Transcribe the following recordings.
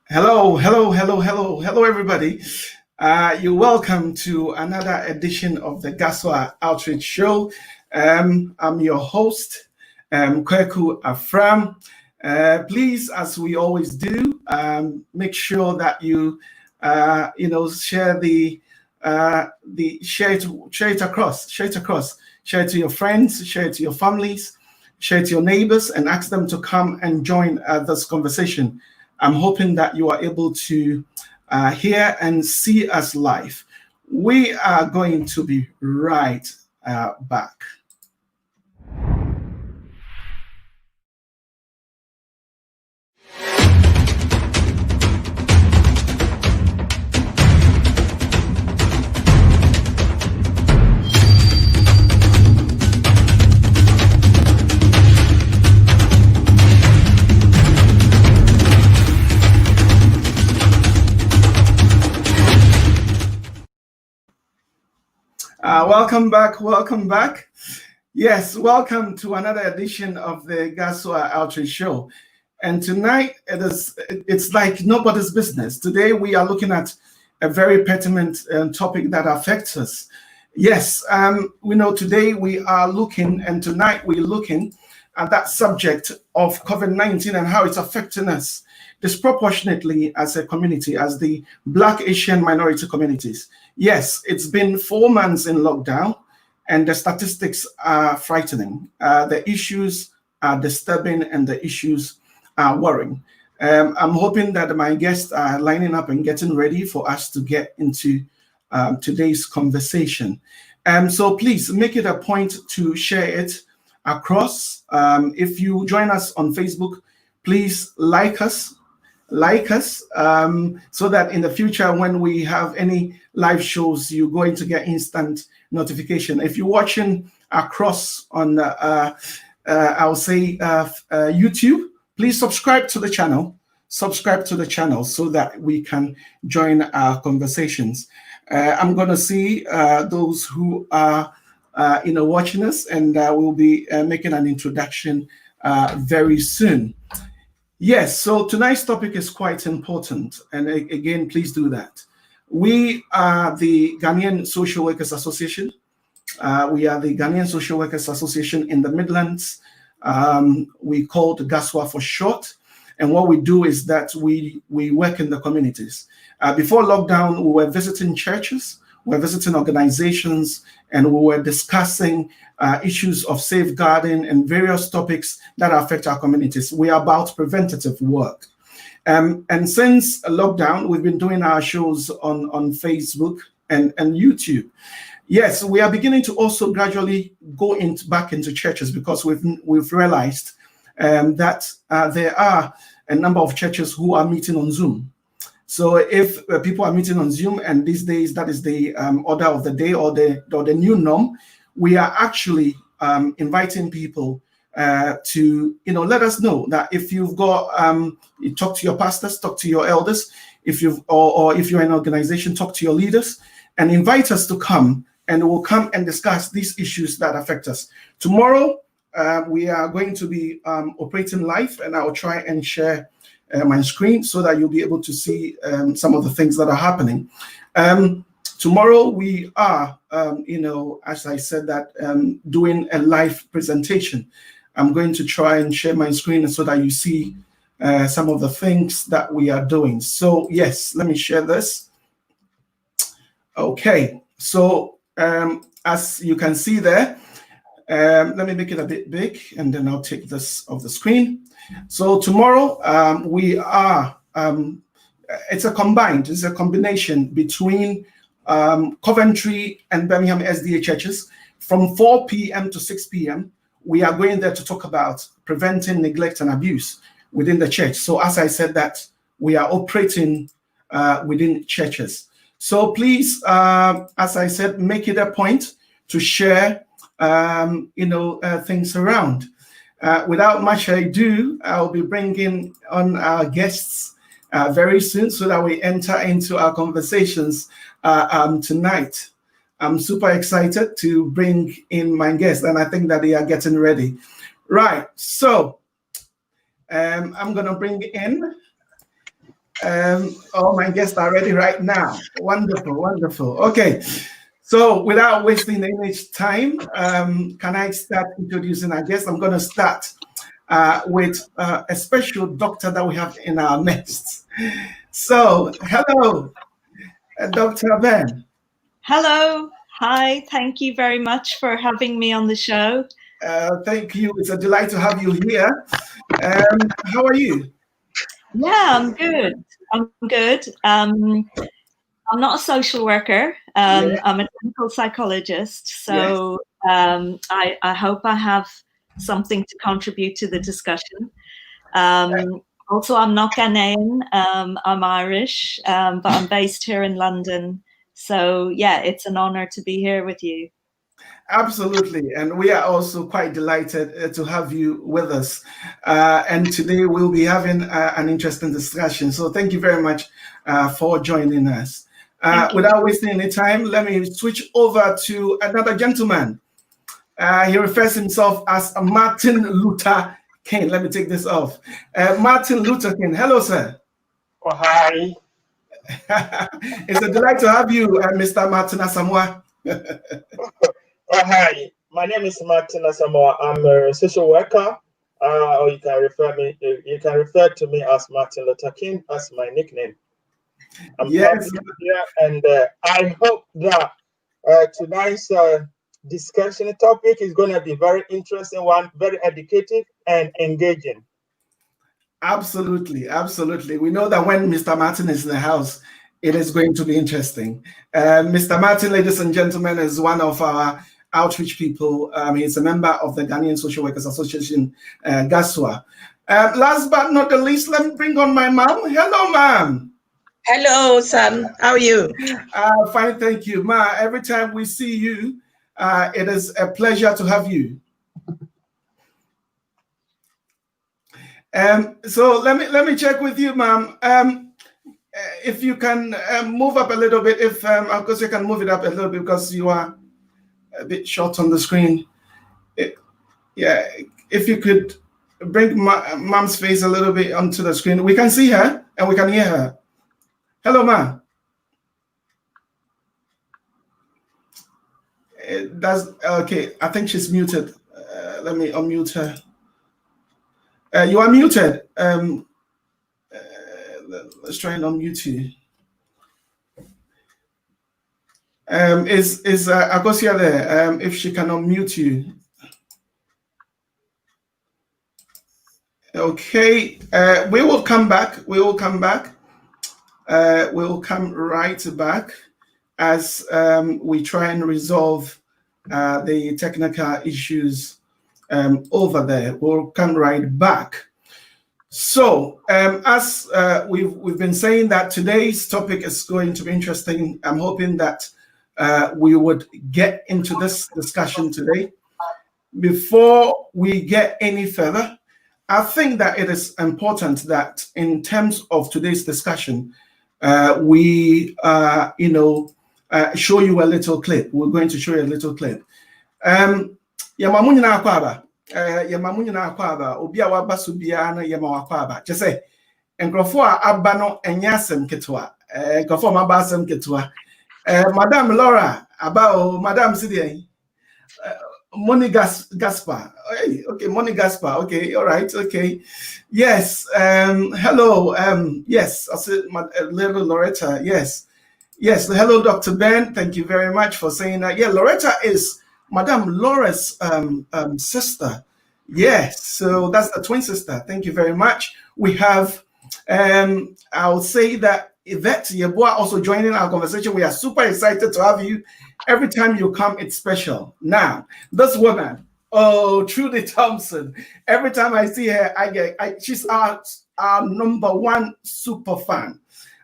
Hello, everybody. You're welcome to another edition of the Gaswa Outreach Show. I'm your host, Kweku Afram. Please, as we always do, make sure that you, share share it across, share it to your friends, share it to your families, share it to your neighbors, and ask them to come and join this conversation. I'm hoping that you are able to hear and see us live. We are going to be right back. Welcome back. Yes, welcome to another edition of the Gaswa Outreach Show. And tonight it's like nobody's business. Today we are looking at a very pertinent topic that affects us. Yes, we know today we are looking, and tonight we're looking at that subject of COVID-19 and how it's affecting us disproportionately as a community, as the Black Asian minority communities. Yes, it's been 4 months in lockdown, and the statistics are frightening. The issues are disturbing, and the issues are worrying. I'm hoping that my guests are lining up and getting ready for us to get into today's conversation. So please make it a point to share it across. If you join us on Facebook, please like us, so that in the future, when we have any live shows, you're going to get instant notification. If you're watching across on, I'll say YouTube, please subscribe to the channel so that we can join our conversations. I'm going to see those who are watching us, and we'll be making an introduction very soon. Yes, so tonight's topic is quite important, and again, please do that. We are the Ghanaian Social Workers Association. We are the Ghanaian Social Workers Association in the Midlands. We call the GASWA for short, and what we do is that we work in the communities. Before lockdown, we were visiting churches, we were visiting organizations, and we were discussing issues of safeguarding and various topics that affect our communities. We are about preventative work. And since lockdown, we've been doing our shows on Facebook and YouTube. Yes, we are beginning to also gradually go back into churches, because we've realized that there are a number of churches who are meeting on Zoom. So if people are meeting on Zoom, and these days that is the order of the day or the new norm, we are actually inviting people to let us know that if you've got you talk to your pastors, talk to your elders, if you're an organization, talk to your leaders, and invite us to come, and we'll come and discuss these issues that affect us. Tomorrow we are going to be operating live, and I'll try and share my screen so that you'll be able to see some of the things that are happening. Tomorrow we are, as I said, that doing a live presentation. I'm going to try and share my screen so that you see some of the things that we are doing. So yes, let me share this. Okay, so as you can see there, let me make it a bit big, and then I'll take this off the screen. So tomorrow we are, it's a combination between Coventry and Birmingham SDA churches. From 4 p.m. to 6 p.m., we are going there to talk about preventing neglect and abuse within the church. So as I said, that we are operating within churches. So please, as I said, make it a point to share, things around. Without much ado, I'll be bringing on our guests very soon so that we enter into our conversations tonight. I'm super excited to bring in my guests, and I think that they are getting ready. Right. So I'm going to bring in all my guests are ready right now. Wonderful, wonderful. Okay. So without wasting any time, can I start introducing our guests? I'm going to start with a special doctor that we have in our midst. So, hello, Dr. Ben. Hello. Hi. Thank you very much for having me on the show. Thank you. It's a delight to have you here. How are you? Yeah, I'm good. I'm good. I'm not a social worker. I'm a clinical psychologist. So I hope I have something to contribute to the discussion. Also, I'm not Ghanaian. I'm Irish, but I'm based here in London. So yeah, it's an honor to be here with you. Absolutely. And we are also quite delighted to have you with us. And today we'll be having an interesting discussion. So thank you very much for joining us. Without wasting any time, let me switch over to another gentleman. He refers himself as Martin Luther King. Let me take this off. Martin Luther King. Hello, sir. Oh, hi. It's a delight to have you, Mr. Martin Asamoah. Oh, hi. My name is Martin Asamoah. I'm a social worker, or you can refer to me as Martin Luther King as my nickname. I'm yes. Here, and I hope that tonight's discussion topic is going to be very interesting one, very educative and engaging. Absolutely, absolutely. We know that when Mr. Martin is in the house, it is going to be interesting. Mr. Martin, ladies and gentlemen, is one of our outreach people. He's a member of the Ghanaian Social Workers Association, GASWA. Last but not the least, let me bring on my mom. Hello, ma'am. Hello, Sam. How are you? Fine, thank you. Ma, every time we see you, it is a pleasure to have you. So let me check with you, ma'am. If you can move up a little bit, if of course you can move it up a little bit because you are a bit short on the screen. Yeah, if you could bring mom's face a little bit onto the screen, we can see her and we can hear her. Hello, ma. Okay. I think she's muted. Let me unmute her. You are muted. Let's try and unmute you. Is Agosia there? If she can unmute you. Okay. We will come back. We will come back. We will come right back as we try and resolve the technical issues over there. We'll come right back. So, as we've been saying that today's topic is going to be interesting, I'm hoping that we would get into this discussion today. Before we get any further, I think that it is important that in terms of today's discussion, we show you a little clip. We're going to show you a little clip. Yamamunyina akwaba. Yamamunyina akwaba. Obi a waba so bia na yama akwaba. Kyese enkrofo a aba no enyasem ketwa. Enkrofo ma ba asem ketwa. Madam Laura about Madam Sidian. Moni Gaspar. Hey, okay, Moni Gaspar. Okay, all right, okay. Yes. Hello. Yes, I said little Loretta. Yes. Yes. Hello, Dr. Ben. Thank you very much for saying that. Yeah, Loretta is Madame Laura's sister. Yes, so that's the twin sister. Thank you very much. We have I'll say that Yvette Yeboah also joining our conversation. We are super excited to have you. Every time you come, it's special. Now, this woman, Trudy Thompson. Every time I see her, she's our number one super fan.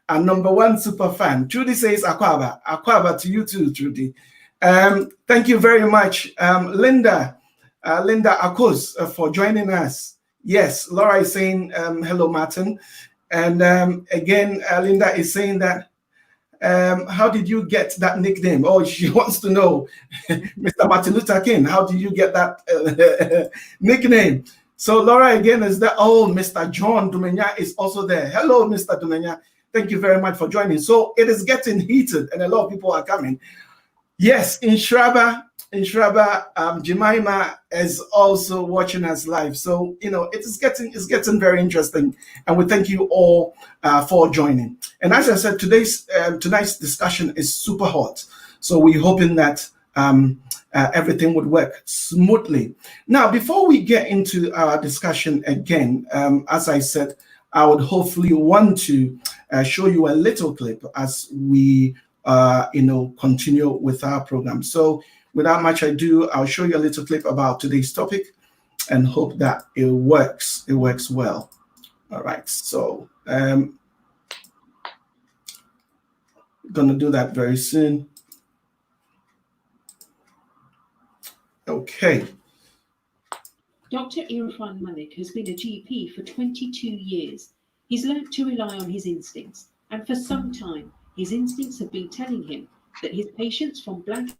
Our number one super fan. Trudy says Akwaba. Akwaba to you too, Trudy. Thank you very much, Linda Akos, for joining us. Yes, Laura is saying hello, Martin. And again, Linda is saying that how did you get that nickname? Oh, she wants to know, Mr. Martin Luther King, how did you get that nickname? So Laura again is there. Oh, Mr. John Dumenya is also there. Hello, Mr. Dumenya. Thank you very much for joining. So it is getting heated and a lot of people are coming. Yes, in Shraba, Jemima is also watching us live. So, it's getting very interesting. And we thank you all for joining. And as I said, tonight's discussion is super hot. So we're hoping that everything would work smoothly. Now, before we get into our discussion again, as I said, I would hopefully want to show you a little clip as we continue with our program. So without much ado, I'll show you a little clip about today's topic and hope that it works. It works well. All right. So gonna do that very soon. Okay. Dr. Irfan Malik has been a GP for 22 years. He's learned to rely on his instincts, and for some time, his instincts have been telling him that his patients from blank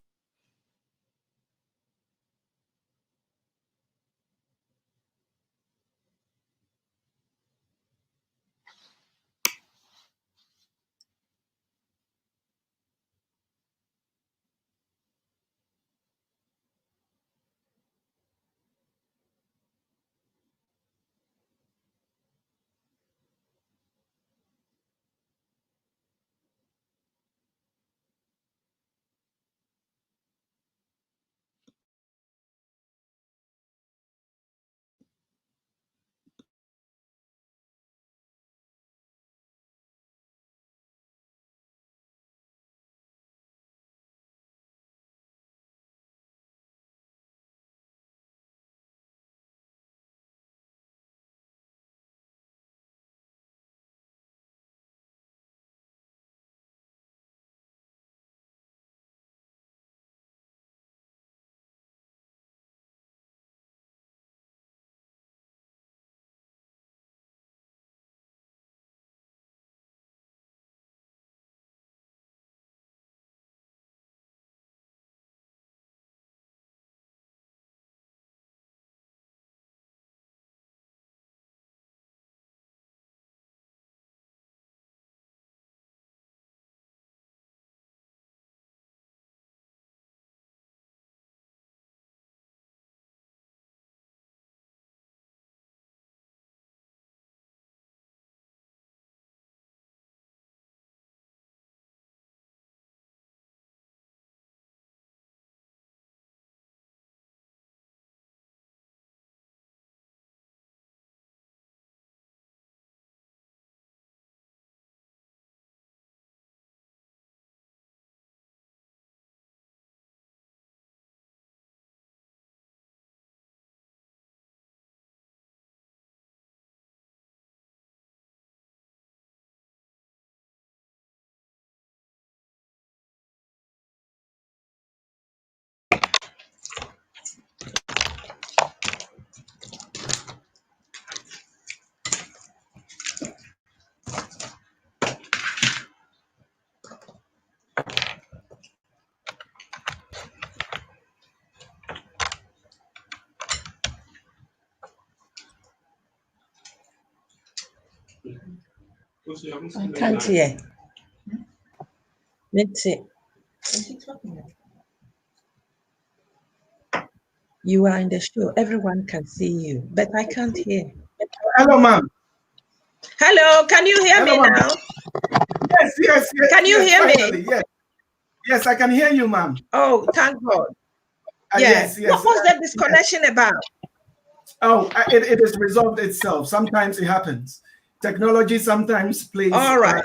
I can't hear. Let's see. You are in the show. Everyone can see you, but I can't hear. Hello, ma'am. Hello, can you hear me now? Yes. Can you hear finally, me? Yes, I can hear you, ma'am. Oh, thank God. Yes. What was the disconnection about? Oh, it is resolved itself. Sometimes it happens. Technology sometimes plays All right.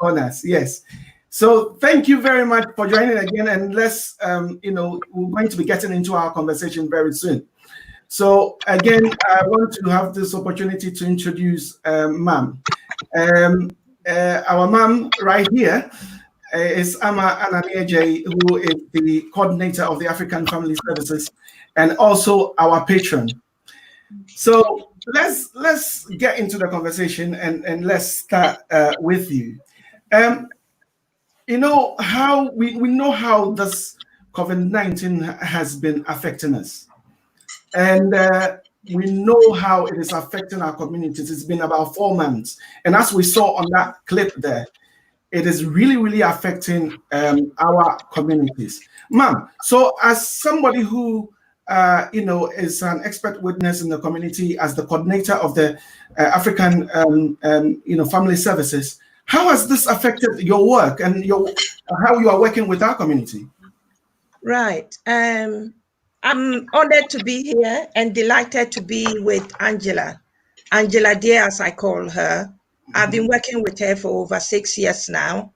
on us. Yes. So thank you very much for joining again. And let's, we're going to be getting into our conversation very soon. So again, I want to have this opportunity to introduce ma'am. Our ma'am right here is Ama Ananieje, who is the coordinator of the African Family Services and also our patron. So let's get into the conversation and let's start with you. you know how we know how this COVID-19 has been affecting us, and we know how it is affecting our communities. It's been about 4 months, and as we saw on that clip there, it is really, really affecting our communities. Ma'am, so as somebody who is an expert witness in the community, as the coordinator of the African family services, how has this affected your work and how you are working with our community? Right. I'm honored to be here and delighted to be with Angela Dear, as I call her. I've been working with her for over 6 years now.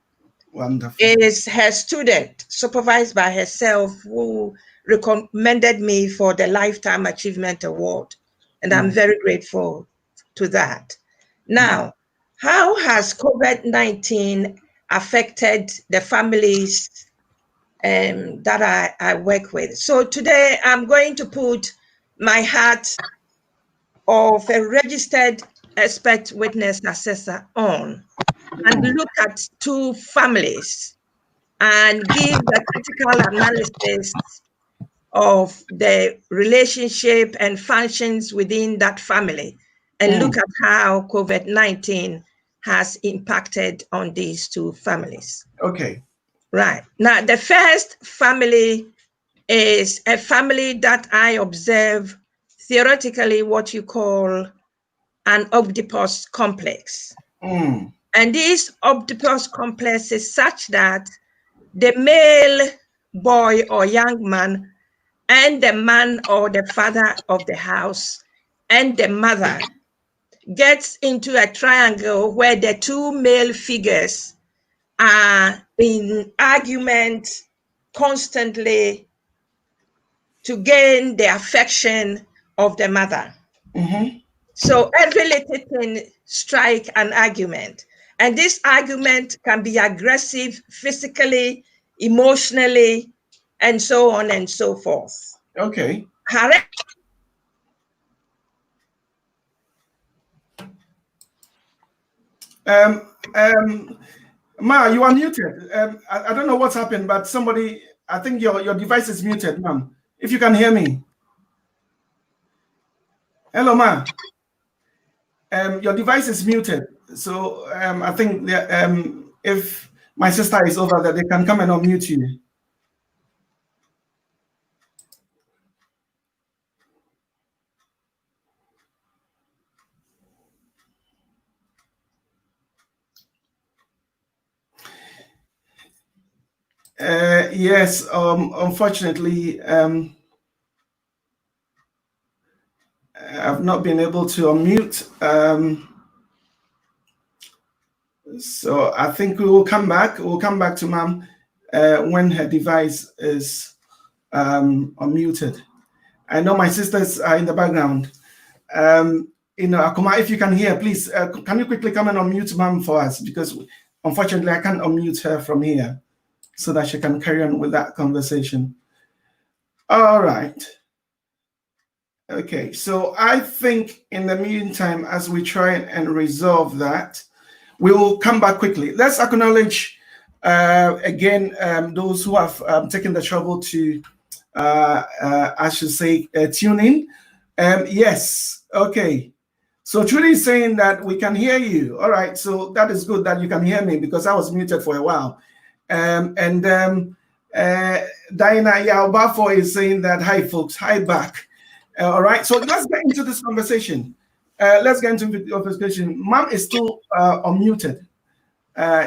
Wonderful. Is her student, supervised by herself, who recommended me for the Lifetime Achievement Award. And I'm very grateful to that. Now, how has COVID-19 affected the families that I work with? So today I'm going to put my hat of a registered expert witness assessor on and look at 2 families and give the critical analysis of the relationship and functions within that family, and look at how COVID-19 has impacted on these 2 families. Okay. Right. Now, the first family is a family that I observe theoretically what you call an Oedipus complex. And this Oedipus complex is such that the male boy or young man and the man or the father of the house and the mother gets into a triangle where the 2 male figures are in argument constantly to gain the affection of the mother. So every little thing strike an argument. And this argument can be aggressive physically, emotionally, and so on and so forth. Okay. Ma, you are muted. I don't know what's happened, but somebody, I think your device is muted, ma'am. If you can hear me. Hello, ma. Your device is muted. So I think if my sister is over there, they can come and unmute you. Yes, unfortunately, I've not been able to unmute. So I think we will come back. We'll come back to ma'am when her device is unmuted. I know my sisters are in the background. Akuma, if you can hear, please, can you quickly come and unmute ma'am for us? Because unfortunately, I can't unmute her from here so that she can carry on with that conversation. All right. Okay, so I think in the meantime, as we try and resolve that, we will come back quickly. Let's acknowledge again those who have taken the trouble to, I should say, tune in. Yes, okay. So Trudy is saying that we can hear you. All right, so that is good that you can hear me because I was muted for a while. Diana Yaobafo is saying that, hi folks, hi back. All right, so let's get into this conversation. Mom is still unmuted.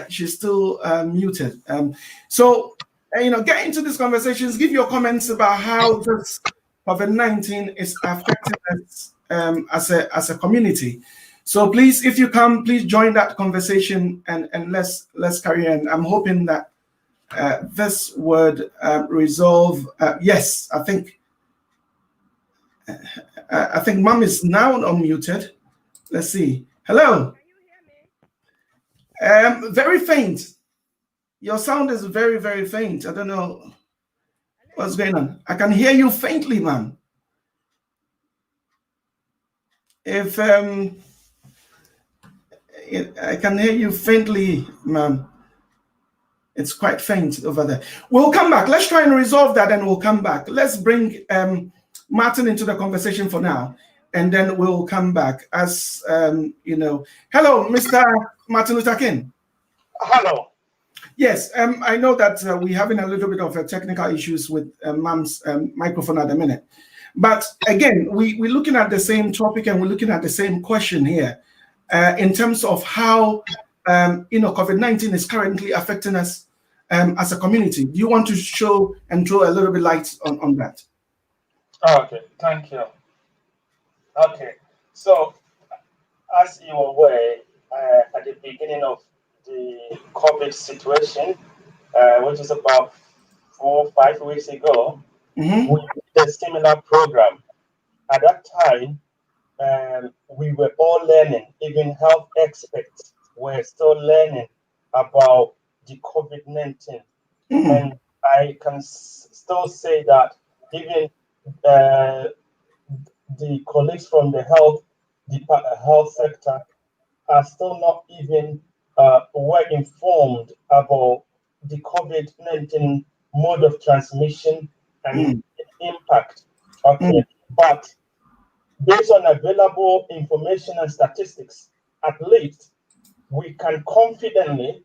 She's still muted. Get into these conversations. Give your comments about how this COVID-19 is affecting us as a community. So please, if you come, please join that conversation and let's carry on. I'm hoping that this would resolve. Yes, I think Mom is now unmuted. Let's see. Hello. Can you hear me? Very faint. Your sound is very, very faint. I don't know what's going on. I can hear you faintly, ma'am. If I can hear you faintly, ma'am. It's quite faint over there. We'll come back. Let's try and resolve that, and we'll come back. Let's bring Martin into the conversation for now, and then we'll come back. As you know, hello, Mr. Martin Luther King. Hello. Yes, I know that we're having a little bit of technical issues with Mam's microphone at the minute. But again, we're looking at the same topic, and we're looking at the same question here in terms of how COVID-19 is currently affecting us as a community. Do you want to show and throw a little bit light on that? Okay, thank you. Okay, so as you are aware, at the beginning of the COVID situation, which is about 4 or 5 weeks ago, we did a similar program. At that time, we were all learning, even health experts were still learning about the COVID-19. And I can still say that even the colleagues from the health sector are still not even well informed about the COVID-19 mode of transmission and impact. Okay, but based on available information and statistics, at least we can confidently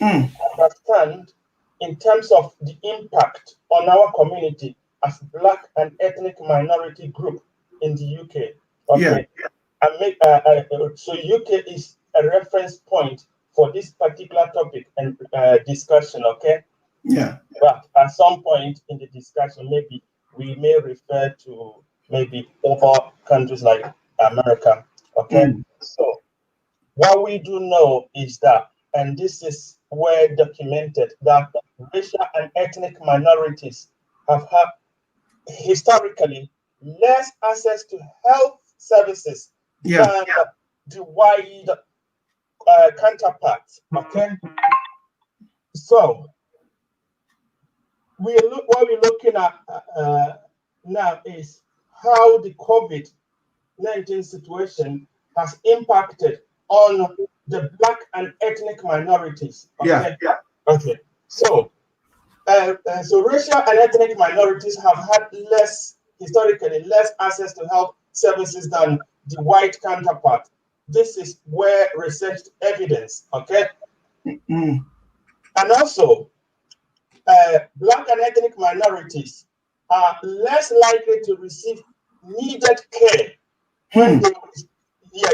understand in terms of the impact on our community as Black and ethnic minority group in the UK. Okay, so UK is a reference point for this particular topic and discussion. Okay. Yeah. But at some point in the discussion, maybe we may refer to maybe other countries like America. Okay. So what we do know is that, and this is well documented, that racial and ethnic minorities have had historically less access to health services than the wide counterparts. Okay. So what we're looking at now is how the COVID-19 situation has impacted on the Black and ethnic minorities. Okay. Okay. So, so racial and ethnic minorities have had historically less access to health services than the white counterpart. This is where researched evidence. Okay. And also, Black and ethnic minorities are less likely to receive needed care when they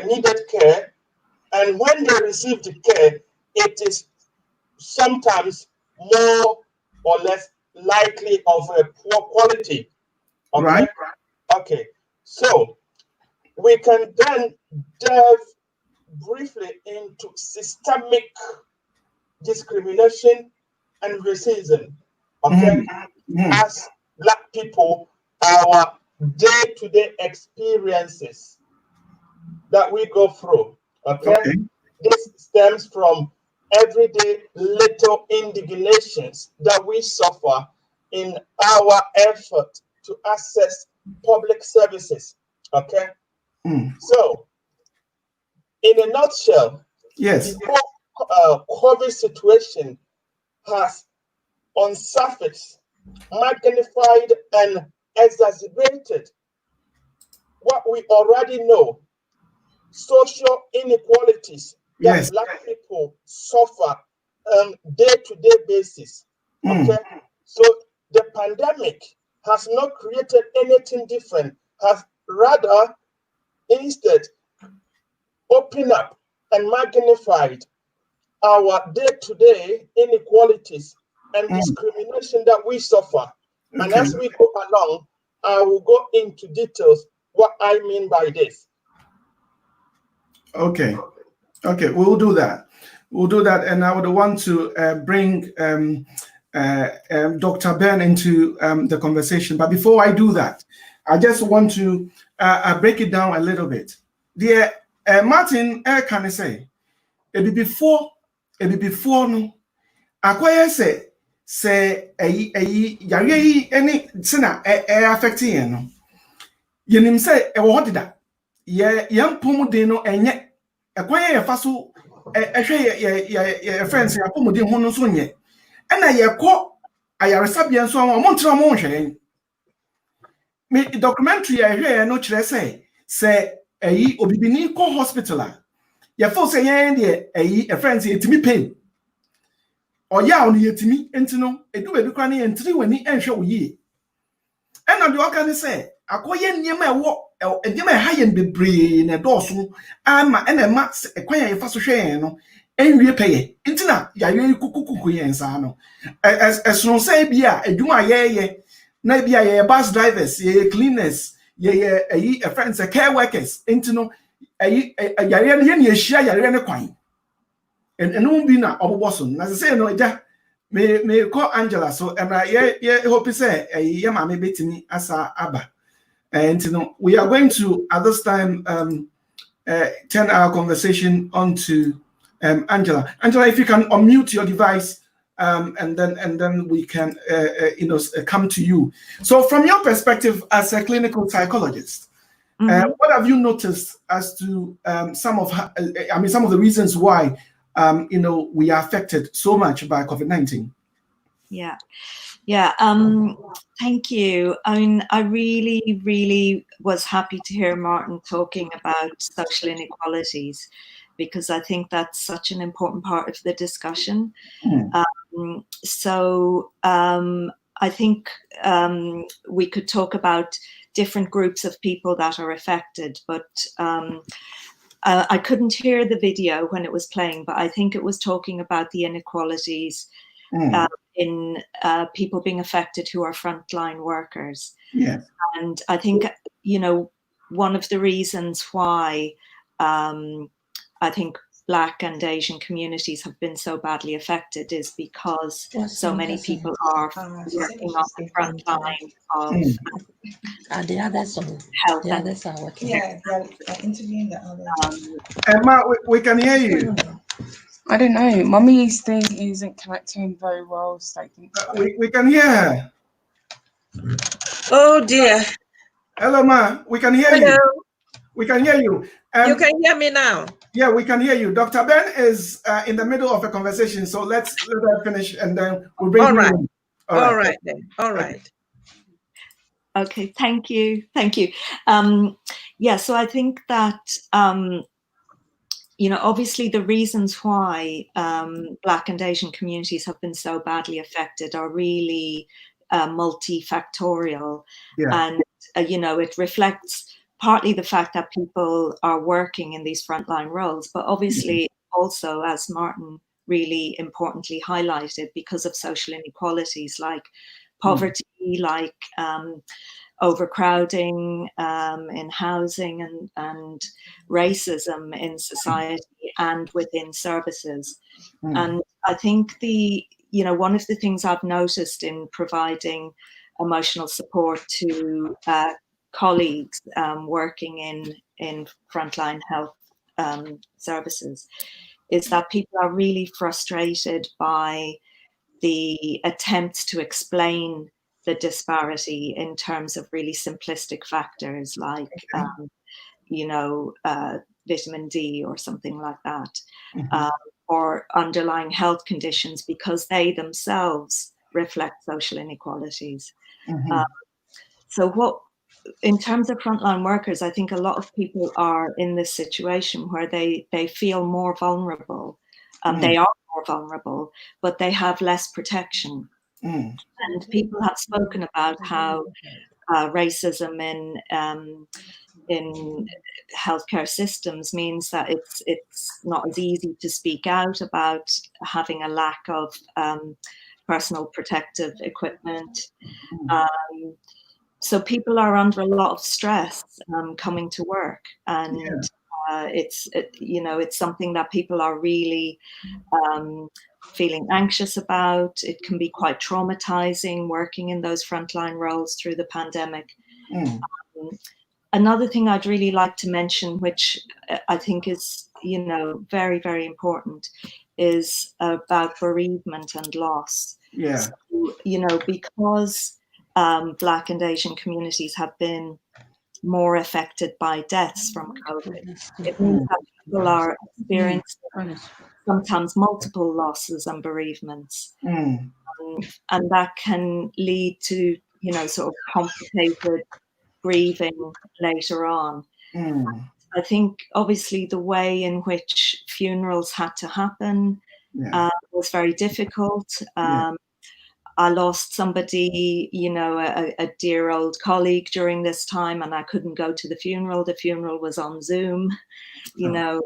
needed care, and when they receive the care, it is sometimes more or less likely of a poor quality. Okay. Right. Okay. So we can then delve briefly into systemic discrimination and racism. Okay. As Black people, our day-to-day experiences that we go through. Okay. This stems from everyday little indignations that we suffer in our effort to access public services. Okay. So, in a nutshell, the whole COVID situation has on surface magnified and exacerbated what we already know: social inequalities that Black people suffer on day-to-day basis. Okay, so the pandemic has not created anything different, has rather instead opened up and magnified our day-to-day inequalities and discrimination that we suffer. And as we go along, I will go into details what I mean by this. Okay, we'll do that. And I would want to bring Dr. Ben into the conversation. But before I do that, I just want to break it down a little bit. Dear Martin, can I say, before no, I say any sina affecting no. Yenim say what did that? Young Pomodino and yet a quiet faso a friends ya Pomodin Hono Sonye. And I call ayaresabia nso a montra mo hwehwe me documentary I hear no kire say eyi obibini ko hospital a ye fo say yen de eyi a friend say etimi pain oya on yetimi enti no edu bedu kwa na yentri wani enhwe wo yi and on the organ say akoye niema ewo niema ha yen bebre na doso ama na ma ekwan ye fa so hwe no enwie peye enti na ya ye kukukuku yen sa no no say bia adwuma ye na bia ye bus drivers ye cleaners ye a friends care workers enti no yare ne ye hia yare ne kwan enu bi na oboboso na say no eja me call Angela so and ye hope say ye mama betimi asa aba and we are going to at this time turn our conversation on to Angela. Angela, if you can unmute your device, and then we can come to you. So, from your perspective as a clinical psychologist, what have you noticed as to some of the reasons why we are affected so much by COVID-19? Yeah. Thank you. I mean, I really, really was happy to hear Martin talking about social inequalities, because I think that's such an important part of the discussion. I think we could talk about different groups of people that are affected, but I couldn't hear the video when it was playing, but I think it was talking about the inequalities in people being affected who are frontline workers. Yes. And I think, one of the reasons why I think Black and Asian communities have been so badly affected is because so many people are working on the front line of health. The others are working. Yeah, they're interviewing the others. Emma, we can hear you. I don't know. Mummy's thing isn't connecting very well. So we can hear her. Oh dear. Hello, Ma. We can hear you. We can hear you. You can hear me now. Yeah, we can hear you. Dr. Ben is in the middle of a conversation, so let her finish, and then we'll bring you in. All right then. All right. Okay. Thank you. So I think that obviously the reasons why Black and Asian communities have been so badly affected are really multifactorial, and it reflects partly the fact that people are working in these frontline roles, but obviously also, as Martin really importantly highlighted, because of social inequalities like poverty, like overcrowding in housing and racism in society and within services. And I think one of the things I've noticed in providing emotional support to colleagues working in frontline health services is that people are really frustrated by the attempts to explain the disparity in terms of really simplistic factors like vitamin D or something like that, or underlying health conditions, because they themselves reflect social inequalities. In terms of frontline workers, I think a lot of people are in this situation where they feel more vulnerable. They are more vulnerable, but they have less protection. And people have spoken about how racism in healthcare systems means that it's not as easy to speak out about having a lack of personal protective equipment. So people are under a lot of stress coming to work, and it's something that people are really feeling anxious about. It can be quite traumatizing working in those frontline roles through the pandemic. Another thing I'd really like to mention, which I think is very, very important, is about bereavement and loss. So, because Black and Asian communities have been more affected by deaths from COVID, it means that people are experiencing sometimes multiple losses and bereavements. And that can lead to, you know, sort of complicated grieving later on. I think obviously the way in which funerals had to happen was very difficult. I lost somebody, you know, a dear old colleague during this time, and I couldn't go to the funeral. The funeral was on Zoom, you know.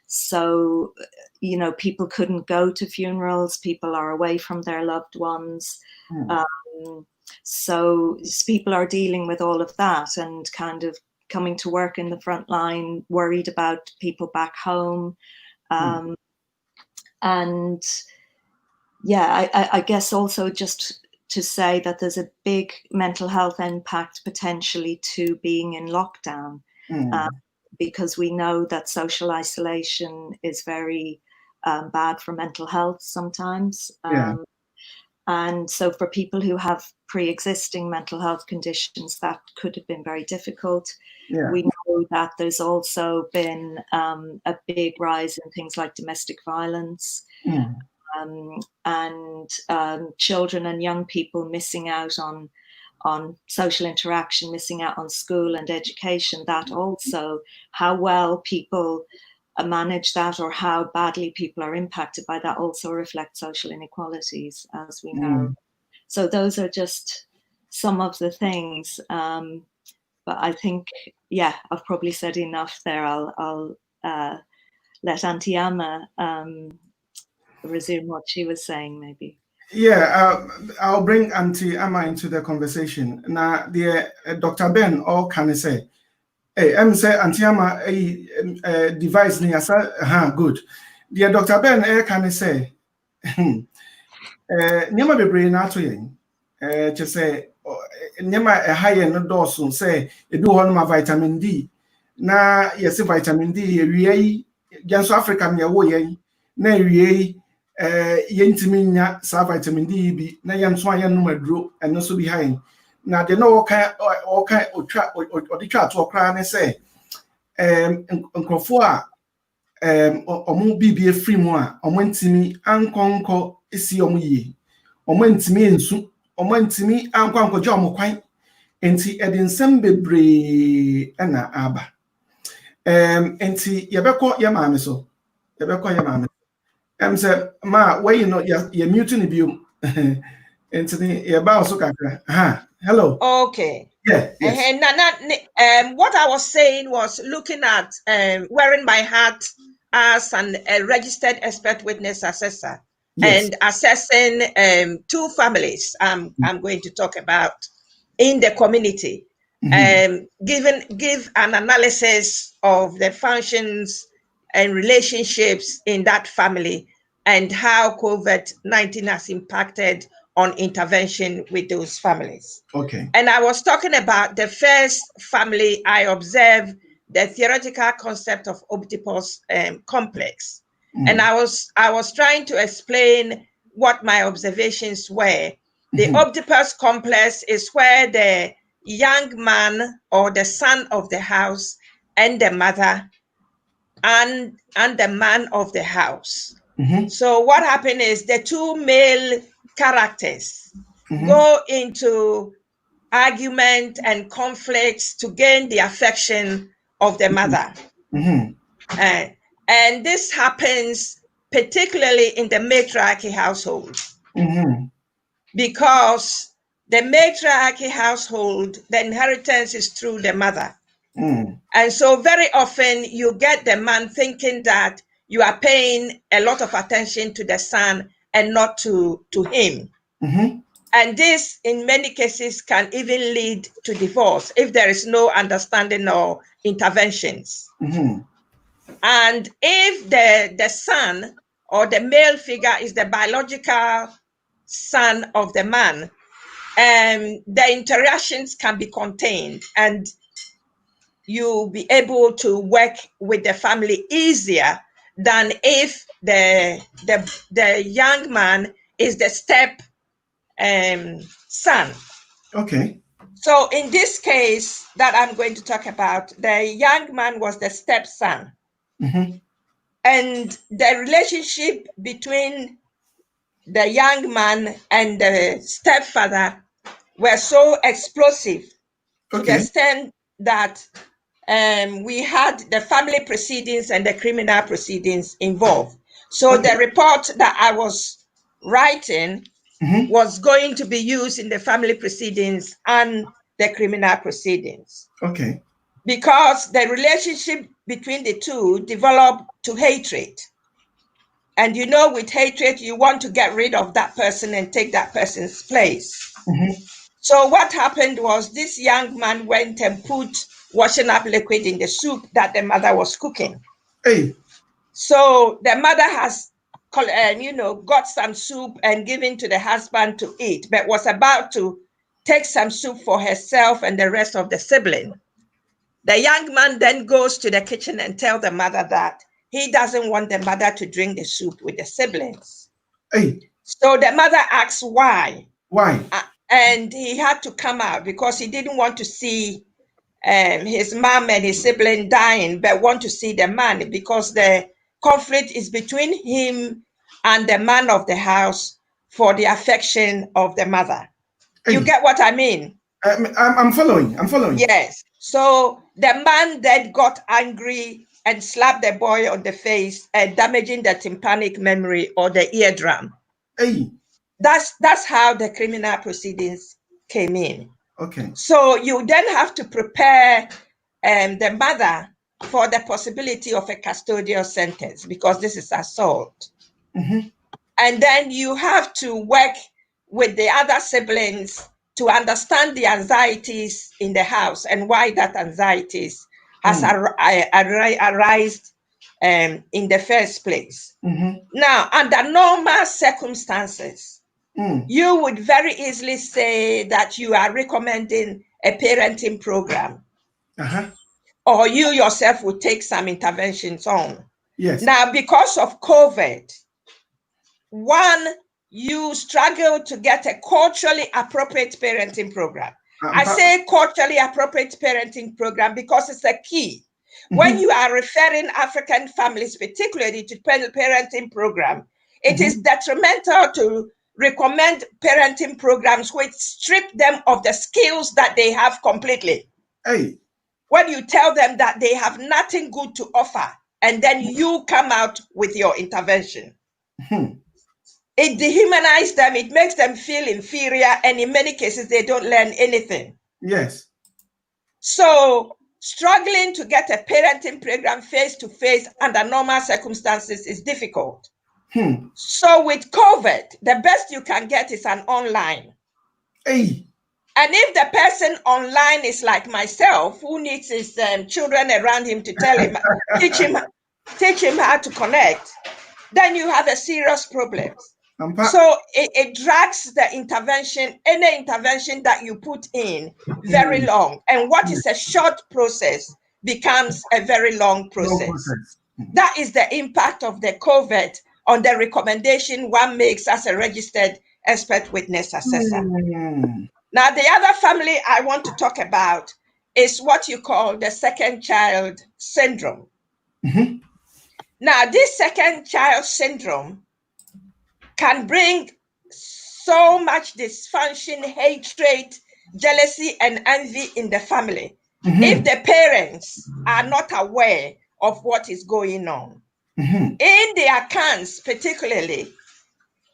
So, you know, people couldn't go to funerals. People are away from their loved ones. So people are dealing with all of that and kind of coming to work in the front line, worried about people back home. And yeah, I guess also just to say that there's a big mental health impact potentially to being in lockdown, because we know that social isolation is very bad for mental health sometimes. And so for people who have pre-existing mental health conditions, that could have been very difficult. We know that there's also been a big rise in things like domestic violence. And children and young people missing out on social interaction, missing out on school and education. That also, how well people manage that or how badly people are impacted by that also reflects social inequalities, as we know. So those are just some of the things. But I think, yeah, I've probably said enough there. I'll let Auntie Amma resume what she was saying, maybe. Yeah, I'll bring Auntie Amma into the conversation. Now, Dr. Ben, all can I say? Hey, I'm say Auntie Amma a device ni asa good. Dear Dr. Ben, can I say? Nyama bebre na to yen. Just say nyama high no dose say e bi ho no vitamin D. Na yes vitamin D ewie Janso Africa me wo yen. Na ewie yentimi nya sa vitamin D bi na yenso ayen no maduro eno so bi high. Na de no oka otwa oditwa to okra ne say nkrofo a omo bibie free mu a omo ntimi ankonko esi omo yie omo ntimi ensu omo ntimi ankonko je omo kwan enti edinsem bebre na aba enti yebekọ ye maame so yebekọ ye maame say ma wey no ye mute ni biom enti ni ye ba so kakra hello. Okay. Yeah. Yes. What I was saying was looking at wearing my hat as a registered expert witness assessor, yes, and assessing 2 families I'm going to talk about in the community, give an analysis of the functions and relationships in that family and how COVID-19 has impacted on intervention with those families. Okay. And I was talking about the first family. I observed the theoretical concept of Oedipus complex. And I was trying to explain what my observations were. The Oedipus complex is where the young man or the son of the house and the mother and the man of the house. So what happened is the 2 male characters go into argument and conflicts to gain the affection of the mother. And this happens particularly in the matriarchy household. Because the matriarchy household, the inheritance is through the mother. And so very often you get the man thinking that you are paying a lot of attention to the son and not to him. And this, in many cases, can even lead to divorce if there is no understanding or interventions. And if the son or the male figure is the biological son of the man, the interactions can be contained and you'll be able to work with the family easier than if the young man is the step son. Okay. So in this case that I'm going to talk about, the young man was the stepson. And the relationship between the young man and the stepfather were so explosive to the extent that we had the family proceedings and the criminal proceedings involved. So the report that I was writing was going to be used in the family proceedings and the criminal proceedings. Okay. Because the relationship between the two developed to hatred. And you know, with hatred, you want to get rid of that person and take that person's place. So what happened was this young man went and put washing up liquid in the soup that the mother was cooking. Hey. So the mother has, got some soup and given to the husband to eat, but was about to take some soup for herself and the rest of the sibling. The young man then goes to the kitchen and tells the mother that he doesn't want the mother to drink the soup with the siblings. Hey. So the mother asks why. Why? And he had to come out because he didn't want to see his mom and his sibling dying, but want to see the man because the conflict is between him and the man of the house for the affection of the mother. Hey. You get what I mean? I'm following. I'm following. Yes. So the man then got angry and slapped the boy on the face, damaging the tympanic memory or the eardrum. Hey. That's how the criminal proceedings came in. Okay. So you then have to prepare the mother for the possibility of a custodial sentence because this is assault. And then you have to work with the other siblings to understand the anxieties in the house and why that anxieties has arisen in the first place. Now, under normal circumstances, you would very easily say that you are recommending a parenting program. Or you yourself would take some interventions on. Yes. Now, because of COVID, one, you struggle to get a culturally appropriate parenting program. I say culturally appropriate parenting program because it's a key. When you are referring African families, particularly to parenting program, it is detrimental to recommend parenting programs which strip them of the skills that they have completely. Hey. When you tell them that they have nothing good to offer, and then you come out with your intervention. It dehumanizes them, it makes them feel inferior, and in many cases, they don't learn anything. Yes. So, struggling to get a parenting program face-to-face under normal circumstances is difficult. So, with COVID, the best you can get is an online. Hey. And if the person online is like myself, who needs his children around him to tell him, teach him how to connect, then you have a serious problem. So it drags the intervention, any intervention that you put in, very long. And what is a short process becomes a very long process. That is the impact of the COVID on the recommendation one makes as a registered expert witness assessor. Now, the other family I want to talk about is what you call the second child syndrome. Now, this second child syndrome can bring so much dysfunction, hatred, jealousy, and envy in the family if the parents are not aware of what is going on. In the accounts, particularly,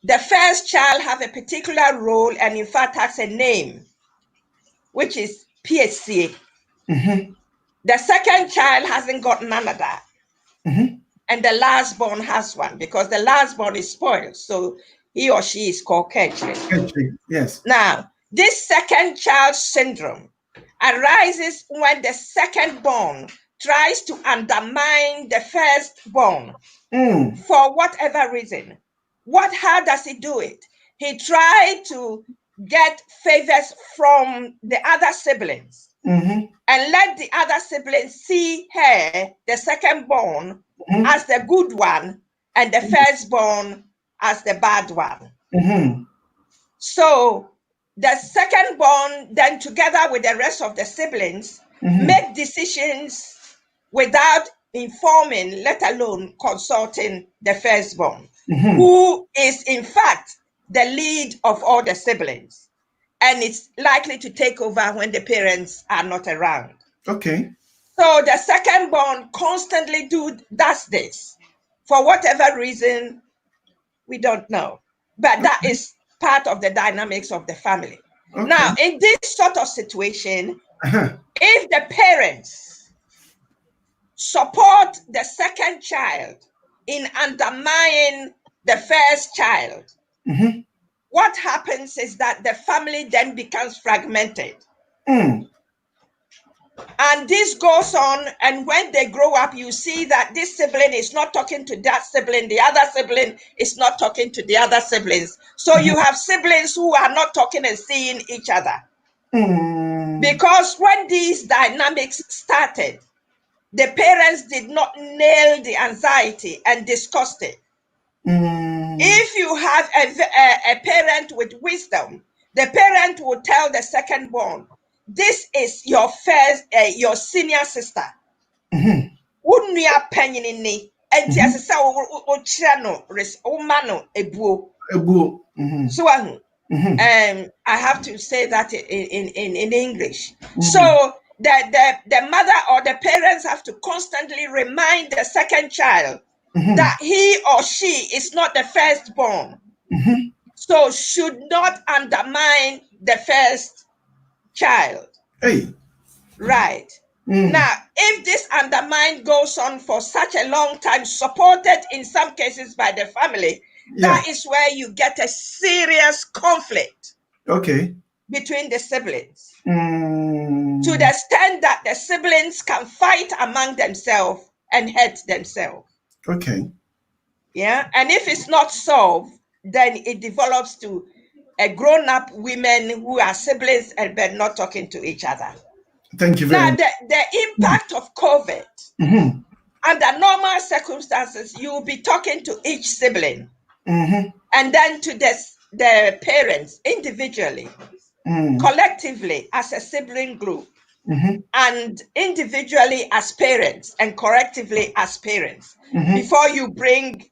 the first child have a particular role and in fact has a name, which is PSC. The second child hasn't got none of that. And the last born has one because the last born is spoiled. So he or she is called Ketchling. Yes. Now, this second child syndrome arises when the second born tries to undermine the first born for whatever reason. How does he do it? He tried to get favors from the other siblings and let the other siblings see her, the second born, as the good one and the firstborn as the bad one. So the second born then together with the rest of the siblings make decisions without informing, let alone consulting the firstborn, who is in fact the lead of all the siblings, and it's likely to take over when the parents are not around. Okay. So the second born constantly does this. For whatever reason, we don't know. But that is part of the dynamics of the family. Okay. Now, in this sort of situation, if the parents support the second child in undermining the first child, what happens is that the family then becomes fragmented. And this goes on, and when they grow up, you see that this sibling is not talking to that sibling, the other sibling is not talking to the other siblings. So you have siblings who are not talking and seeing each other. Because when these dynamics started, the parents did not nail the anxiety and discussed it. If you have a parent with wisdom, the parent will tell the second born, this is your first, your senior sister. Wouldn't you penny in me? And yes, so I have to say that in English. So the mother or the parents have to constantly remind the second child that he or she is not the firstborn. So should not undermine the first child. Hey. Right. Now, if this undermine goes on for such a long time, supported in some cases by the family, that is where you get a serious conflict. Okay. Between the siblings. To the extent that the siblings can fight among themselves and hurt themselves. Okay. Yeah. And if it's not solved, then it develops to a grown-up women who are siblings and but not talking to each other. Thank you very much. Now, the impact of COVID, under normal circumstances, you will be talking to each sibling and then to the parents individually, collectively as a sibling group, and individually as parents and collectively as parents, before you bring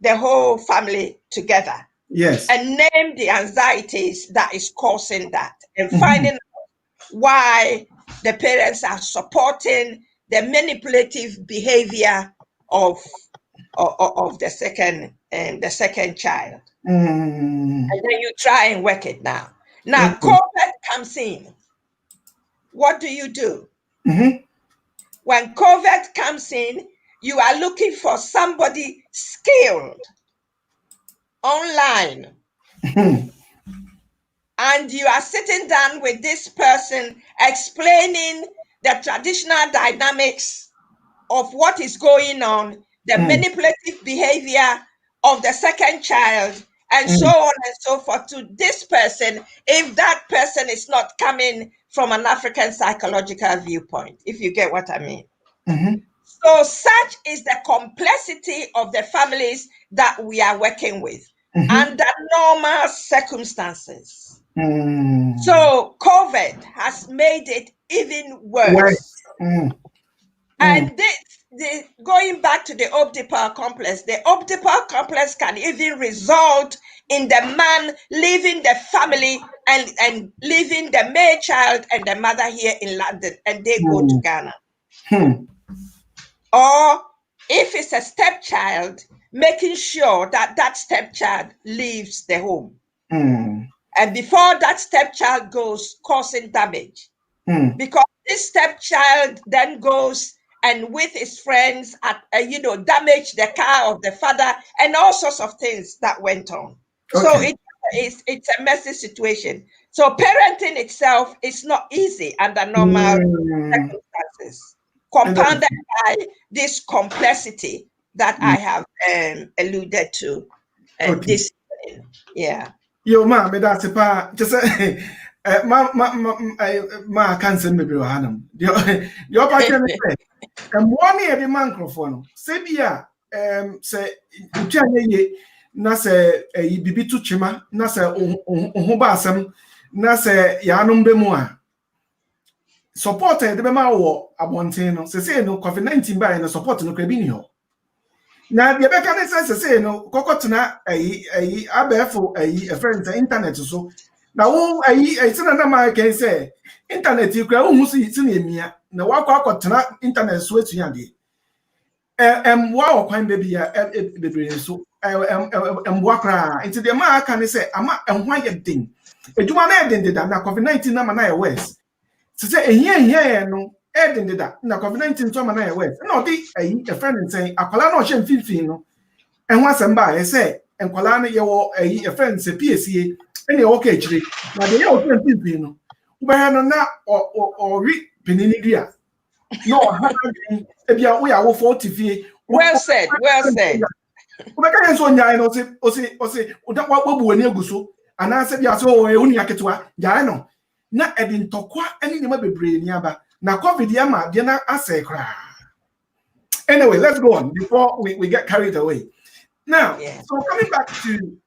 the whole family together. Yes. And name the anxieties that is causing that, and finding out why the parents are supporting the manipulative behavior of the second child. And then you try and work it now. Now, COVID comes in. What do? When COVID comes in, you are looking for somebody skilled online. And you are sitting down with this person explaining the traditional dynamics of what is going on, the manipulative behavior of the second child, and so on and so forth to this person, if that person is not coming from an African psychological viewpoint, if you get what I mean. So such is the complexity of the families that we are working with under normal circumstances. So COVID has made it even worse. And this, going back to the Oedipal complex, the Oedipal complex can even result in the man leaving the family and leaving the male child and the mother here in London, and they go to Ghana. Or if it's a stepchild, making sure that that stepchild leaves the home. And before that stepchild goes, causing damage. Because this stepchild then goes and with his friends, damage the car of the father and all sorts of things that went on. Okay. So it's a messy situation. So parenting itself is not easy under normal circumstances, compounded by this complexity that I have alluded to. This, yeah. Yo, ma, me that's a pa. Just ma cancer me bro hanum. Your pa can say. One year the microphone. Sebia say utanye ye na say bibi tu chima na say ho ba asem na say ya anum be mu a. Support the be ma wo abonten no. Say no COVID-19 by no support no krabi ni ho. Now the back say no kokotuna abefo a friend internet so. Now it's another man can say internet you kra hu so yiti na emia na wakọ akotena internet so etu ya de. Wa okwan baby ya bebre so mboa kra into the man can say ama enhwa ye den. Ejuma na den da na COVID-19 na na ye worse. To say ehia no den da na COVID-19 so na ye worse. Na odi a friend say akwala na o hye mfimfin no. Enhwa samba e say enkwala no ye wo a friend say PSA ene o ka chire na de ye o hye mfimfin no. Ubaya no na o ri penini dia. No, ebia we are 40 fie. Well said, well said. Ubeka yenso nyae no se uda wabu ani aguso ana se bia so o uni aketewa nyae no na edi ntokwa ani ne ma bebre ni aba na COVID ya ma de na ase kra. Anyway, let's go on before we get carried away. Now, so coming back to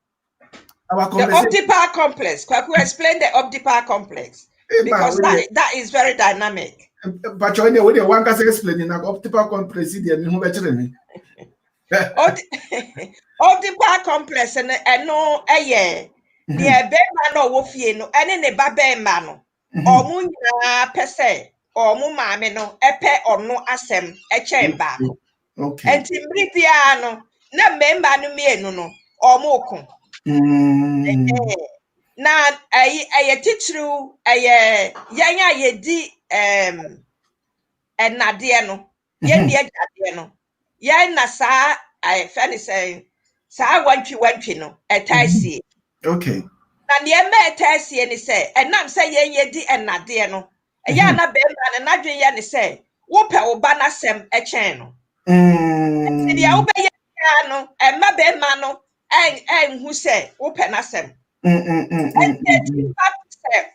our conversation. The Optipa complex. Kwaku explain the Optipa complex because that is very dynamic. But you know, we one can explain in Optipa complex the me who better me. Optipa complex and no eye near Bema no wofie no ene ne ba Bema no omu nyina pese omu maame no epe ono asem eche ba no. Okay. Enti mbibia no na memba no mienu no omu ko. Na aye titru aye yanya yedi enade no ye die ade no ye na sa I feel say sa wantwi no etaisi. Okay. Na ne me etaisi ni say enam say ye yedi enade no ya na be ma na dwen ye ni say wo pe wo ba na sem echen no. Ti ya wo be ye no emma be ma no hu say wo pe na sem.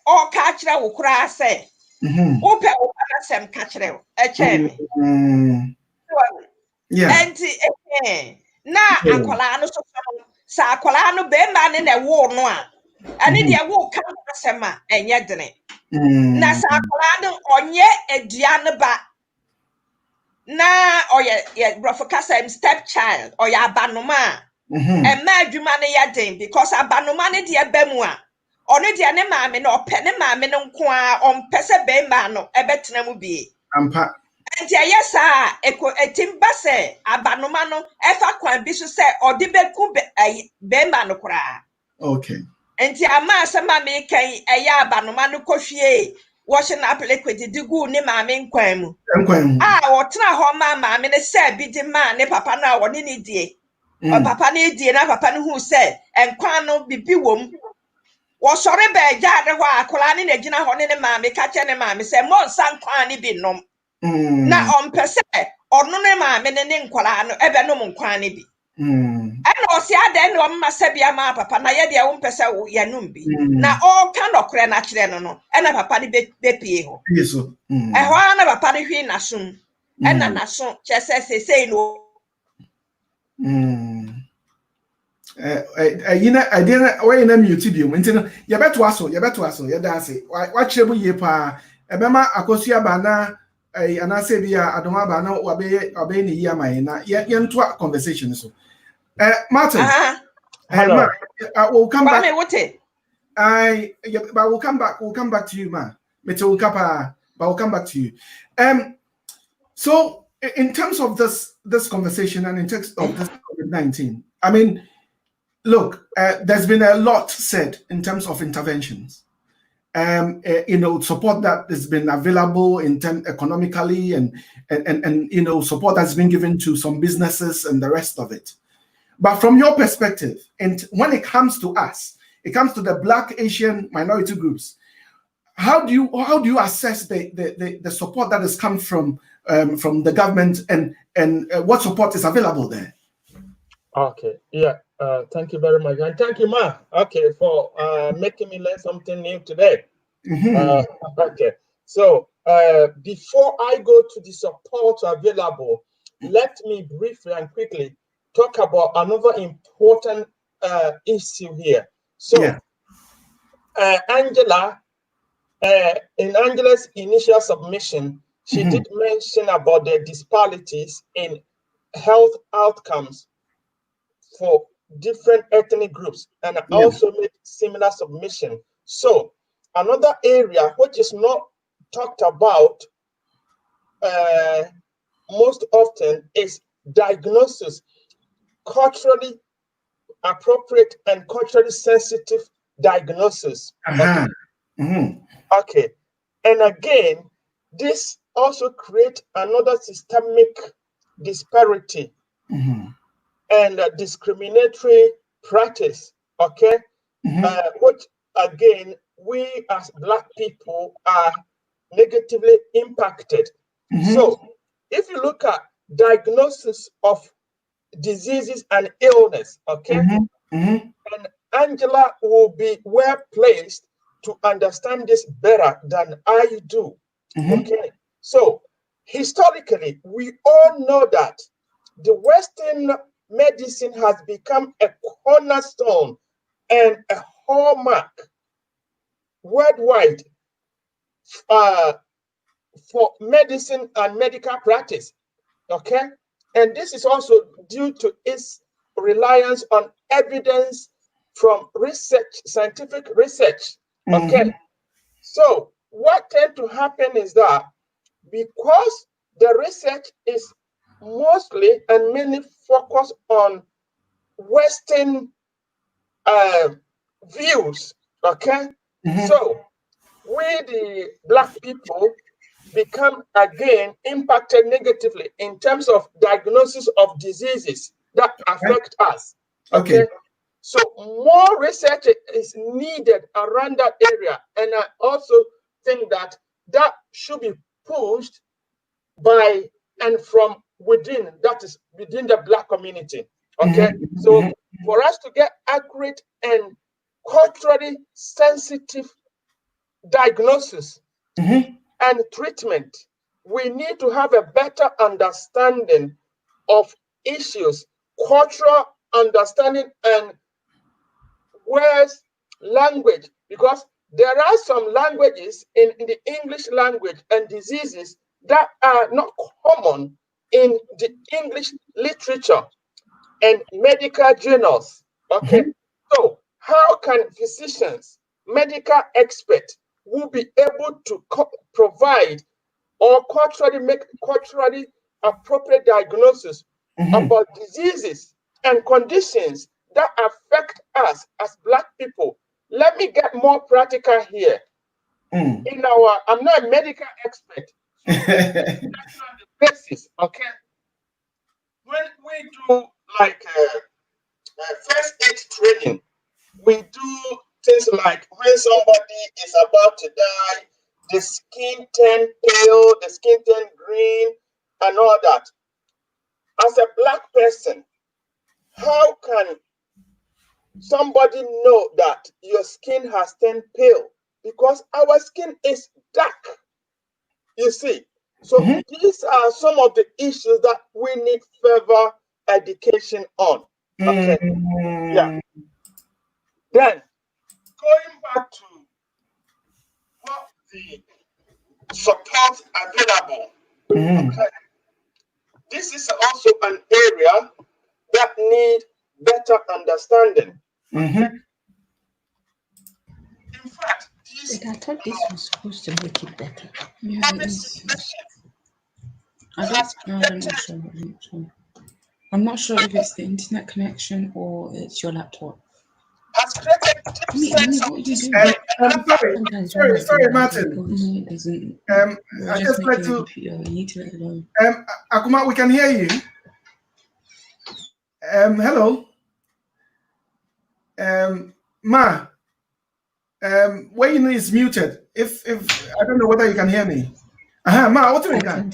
Or catch wo kura say wo pe wo ba na sem catch echen me. Yeah. And na akwala no so sa akwala no be ma ne na wo no a ane de wo ka asema enye dene na sa akwala no onye aduane ba na oye brofo kasa step child or ya abanoma e ma adwuma ne ya den because abanoma ne de ba mu a ono de ne maame no ope ne maame no nko a ompese be ma no ebetena mu bie ampa. Enti ayesa etimba se abanoma no efa kwan bi so se odi beku be ma no kura. Okay. Enti ama asema me kan eya abanoma no kohwie wo hye na apelekwedi digu ne maame nkwan mu. Wo tena ho ma maame ne se bi di ma ne papa no a wo ne ne die. O papa ne die na papa no hu se enkwan no bibi wom. Wo sore be gya de ho akola ne gina ho ne maame ka che ne maame se mo nsan kwan ne bi nom. Na ompese ono ne maame ne nkwala no ebe no nkwan ne bi ena osi ade ne omma sabia ma papa na ye de wo mpese wo yanum bi na o ka nokre na kire no ena papa ne bepie ho yeso ho na papa ne hwi na sum ena na so chese sesei no I didn't way na mute bi mu ntino ye beto aso ye da ase wa kire bu ye pa ebema akosua ba na anase bia adoma ba na obe ni yi amaye na ye nto conversation so Martin hello we'll come back but we'll come back to you ma meto kapa but we'll come back to you so in terms of this conversation and in terms of this COVID-19 I mean look there's been a lot said in terms of interventions support that has been available in terms economically and support that's been given to some businesses and the rest of it. But from your perspective, and when it comes to us, it comes to the Black Asian minority groups. How do you assess the support that has come from the government and what support is available there? Okay, yeah. Thank you very much, and thank you, Ma. Okay, for making me learn something new today. Okay, so before I go to the support available, let me briefly and quickly talk about another important issue here. So, Angela, in Angela's initial submission, she did mention about the disparities in health outcomes for different ethnic groups, and also made similar submission. So another area which is not talked about most often is diagnosis, culturally appropriate and culturally sensitive diagnosis. Okay. Okay. And again, this also creates another systemic disparity and discriminatory practice, okay? Which again, we as Black people are negatively impacted. So if you look at diagnosis of diseases and illness, okay? And Angela will be well placed to understand this better than I do, okay? So historically, we all know that the Western medicine has become a cornerstone and a hallmark worldwide for medicine and medical practice, okay? And this is also due to its reliance on evidence from research, scientific research, okay? So what tends to happen is that because the research is mostly and mainly focused on Western views, okay? So we, the Black people, become again impacted negatively in terms of diagnosis of diseases that affect us. Okay. So more research is needed around that area. And I also think that that should be pushed by and from within, that is within the Black community. Okay. So for us to get accurate and culturally sensitive diagnosis and treatment, we need to have a better understanding of issues, cultural understanding, and words, language, because there are some languages in the English language and diseases that are not common in the English literature and medical journals. Okay, so how can physicians, medical experts, will be able to provide or culturally appropriate diagnosis about diseases and conditions that affect us as Black people? Let me get more practical here. I'm not a medical expert. That's not the basis, okay? When we do like first aid training, we do things like when somebody is about to die, the skin turn pale, the skin turn green, and all that. As a Black person, how can somebody know that your skin has turned pale? Because our skin is dark, you see. So these are some of the issues that we need further education on. Okay. Yeah. Then going back to what the support available. Okay. This is also an area that need better understanding. In fact, I thought this was supposed to make it better. Yeah, it is. I'm not sure if it's the internet connection or it's your laptop. Has created Sorry, Martin. No, it doesn't. I just like to. You need to let it alone. Akuma, we can hear you. Hello. Ma. Where you is muted. If I don't know whether you can hear me. Ma, what do you got?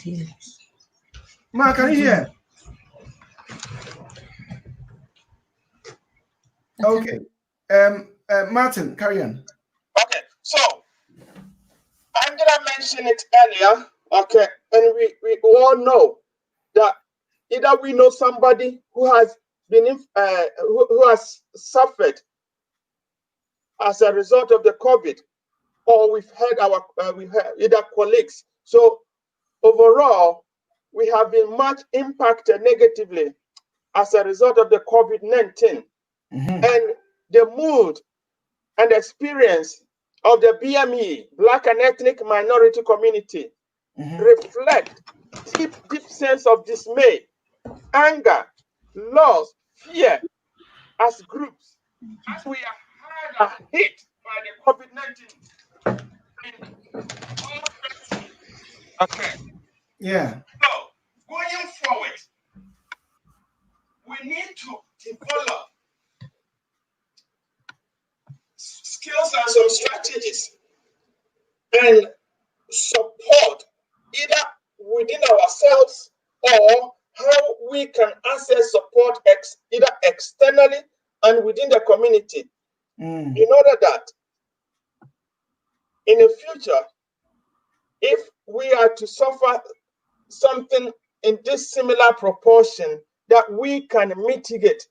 Ma, can you hear? Okay. Martin, carry on. Okay, so Angela mentioned it earlier. Okay, and we all know that either we know somebody who has been who has suffered as a result of the COVID, or we've heard either colleagues. So overall, we have been much impacted negatively as a result of the COVID-19. And the mood and experience of the BME, Black and Ethnic Minority Community, reflect deep sense of dismay, anger, loss, fear as groups, as we are hard hit by the COVID-19. Okay. Yeah. So, going forward, we need to develop skills and some strategies and support either within ourselves or how we can access support either externally and within the community in order that in the future, if we are to suffer something in this similar proportion, that we can mitigate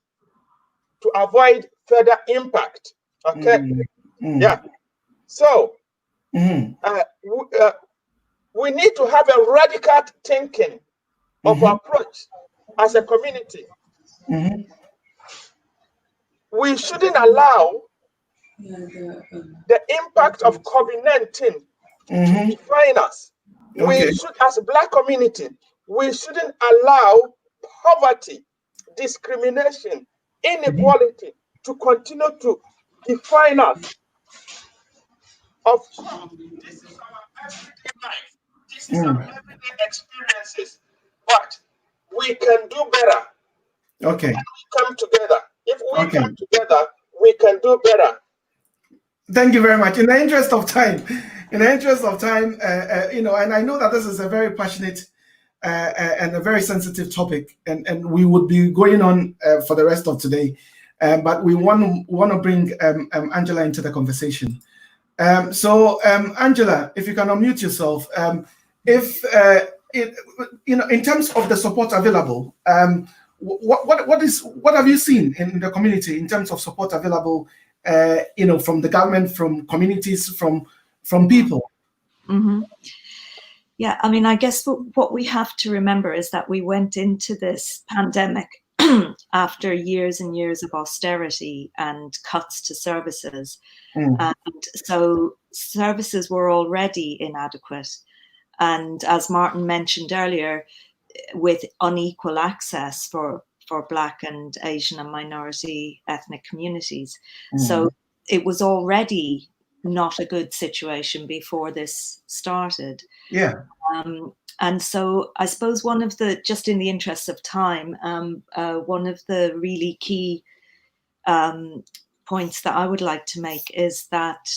to avoid further impact. Okay. Yeah. So we need to have a radical thinking of approach as a community. We shouldn't allow the impact of COVID-19 to define us. We should, as a Black community, we shouldn't allow poverty, discrimination, inequality to continue to define us. Of course, this is our everyday life. This is our everyday experiences. But we can do better. Okay. When we come together. If we come together, we can do better. Thank you very much. In the interest of time, and I know that this is a very passionate and a very sensitive topic, and we would be going on for the rest of today, but we want to bring Angela into the conversation. So Angela, if you can unmute yourself, in terms of the support available, what have you seen in the community in terms of support available? From the government, from communities, from people. Yeah, I mean, I guess what we have to remember is that we went into this pandemic after years and years of austerity and cuts to services. And so services were already inadequate. And as Martin mentioned earlier, with unequal access for Black and Asian and minority ethnic communities. So it was already not a good situation before this started. Yeah. And so I suppose just in the interest of time, one of the really key points that I would like to make is that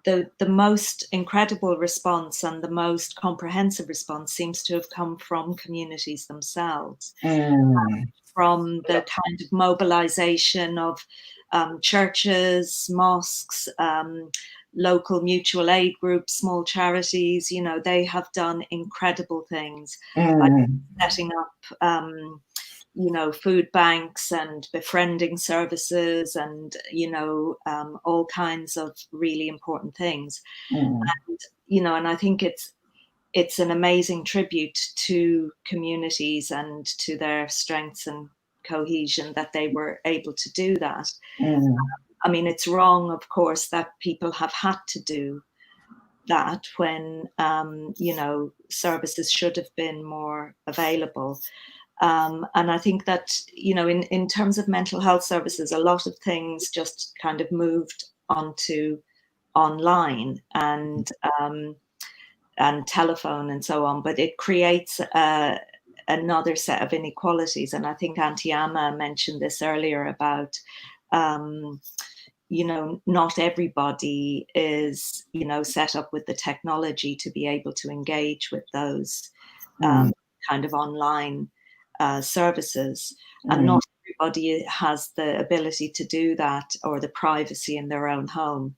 the most incredible response and the most comprehensive response seems to have come from communities themselves, from the kind of mobilization of churches, mosques, local mutual aid groups, small charities. They have done incredible things, like setting up food banks and befriending services and, all kinds of really important things. And I think it's an amazing tribute to communities and to their strengths and cohesion that they were able to do that. I mean, it's wrong, of course, that people have had to do that when, services should have been more available. And I think that, in terms of mental health services, a lot of things just kind of moved onto online and telephone and so on, but it creates another set of inequalities. And I think Auntie Amma mentioned this earlier about, not everybody is, set up with the technology to be able to engage with those kind of online services, and not everybody has the ability to do that or the privacy in their own home.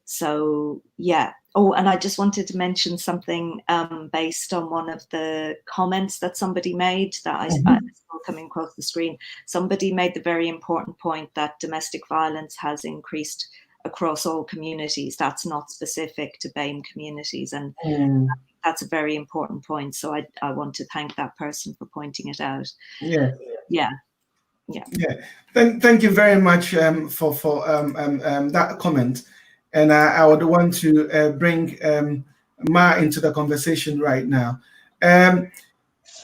So yeah. Oh, and I just wanted to mention something based on one of the comments that somebody made that I saw coming across the screen. Somebody made the very important point that domestic violence has increased across all communities. That's not specific to BAME communities. And that's a very important point. So I want to thank that person for pointing it out. Yeah. Thank you very much for that comment. And I would want to bring Ma into the conversation right now.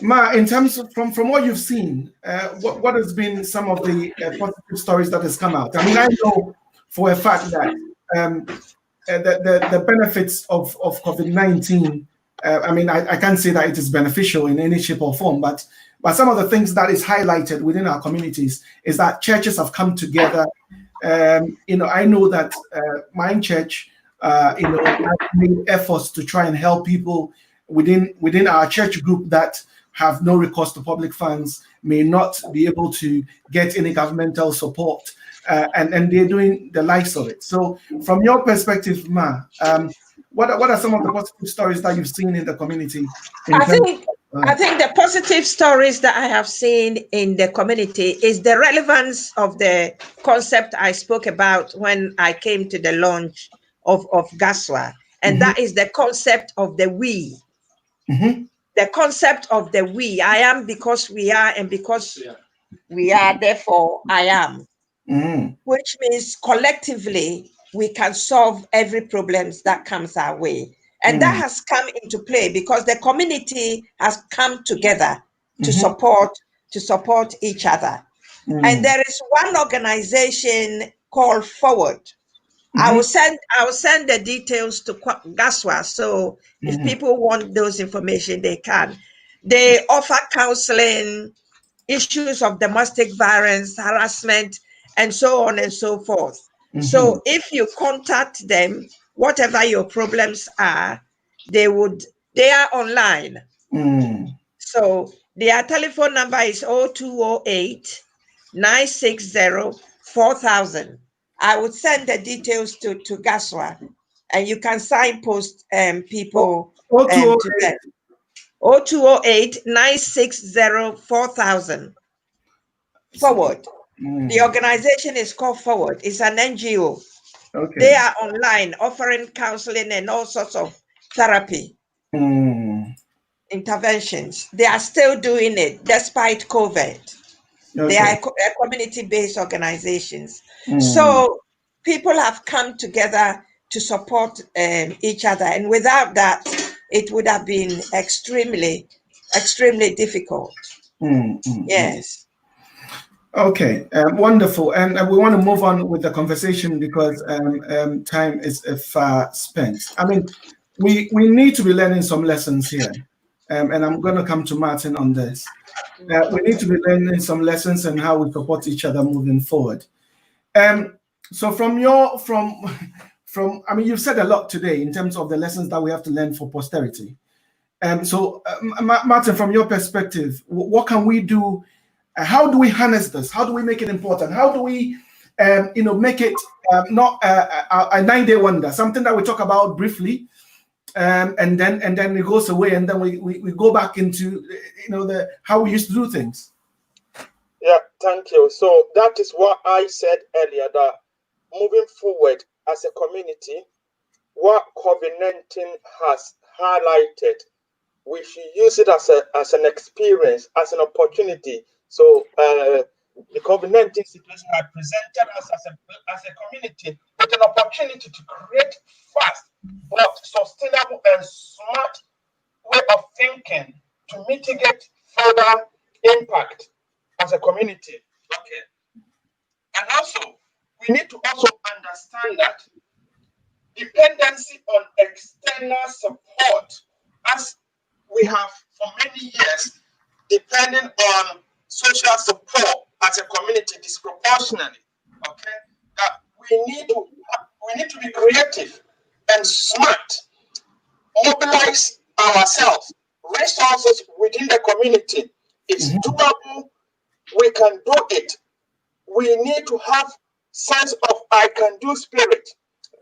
Ma, in terms of from what you've seen, what has been some of the positive stories that has come out? I mean, I know for a fact that the benefits of COVID-19, I mean, I can't say that it is beneficial in any shape or form, but some of the things that is highlighted within our communities is that churches have come together. I know that my church, has made efforts to try and help people within our church group that have no recourse to public funds, may not be able to get any governmental support, and they're doing the likes of it. So, from your perspective, Ma, what are some of the positive stories that you've seen in the community? I think the positive stories that I have seen in the community is the relevance of the concept I spoke about when I came to the launch of GASWA, and that is the concept of the we. The concept of the we. I am because we are, and because we are, therefore I am. Which means collectively we can solve every problem that comes our way. And that has come into play because the community has come together to support each other. And there is one organization called Forward. I will send the details to GASWA. So if people want those information, they can. They offer counseling, issues of domestic violence, harassment, and so on and so forth. So if you contact them, whatever your problems are, they are online. So their telephone number is 0208 960 4000. I would send the details to GASWA, and you can signpost people to them. 0208 960 4000. Forward. The organization is called Forward. It's an NGO. Okay. They are online offering counseling and all sorts of therapy interventions. They are still doing it despite COVID. Okay. They are community-based organizations. So people have come together to support each other. And without that, it would have been extremely, extremely difficult. Yes. Okay, wonderful. And we want to move on with the conversation because time is far spent. I mean, we need to be learning some lessons here. And I'm going to come to Martin on this. We need to be learning some lessons and how we support each other moving forward. So I mean, you've said a lot today in terms of the lessons that we have to learn for posterity. So Martin, from your perspective, what can we do? How do we harness this? How do we make it important? How do we, make it not a 9-day wonder, something that we talk about briefly, and then it goes away, and then we go back into the how we used to do things. Yeah, thank you. So that is what I said earlier, that moving forward as a community, what COVID-19 has highlighted, we should use it as an experience, as an opportunity. So the COVID-19 situation has presented us as a community with an opportunity to create fast, but sustainable and smart way of thinking to mitigate further impact as a community. Okay. And also, we need to also understand that dependency on external support, as we have for many years, depending on social support as a community disproportionately. Okay, that we need to be creative and smart, mobilize ourselves, resources within the community. It's doable. We can do it. We need to have sense of I can do spirit.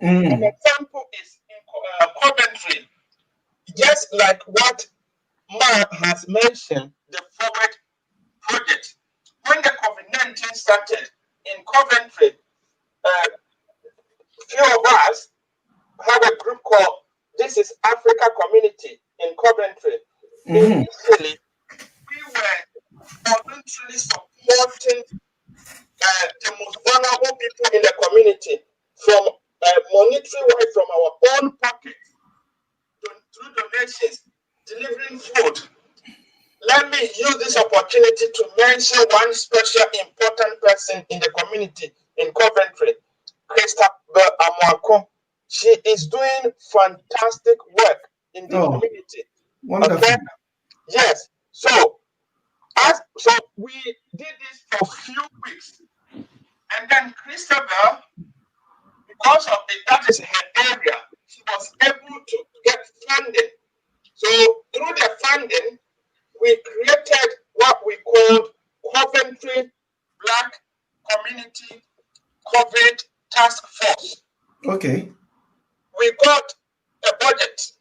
An example is in Coventry, just like what Ma has mentioned, the Forward project. When the COVID-19 started in Coventry, few of us have a group called This is Africa Community in Coventry. Initially, we were voluntarily supporting the most vulnerable people in the community from monetary-wise from our own pocket through donations, delivering food. Let me use this opportunity to mention one special important person in the community in Coventry, Christabel Amwako. She is doing fantastic work in the community. Wonderful. Okay? Yes. So we did this for a few weeks. And then Christabel, because of it, that is her area, she was able to get funding. So through the funding, we created what we called Coventry Black Community COVID Task Force. Okay. We got a budget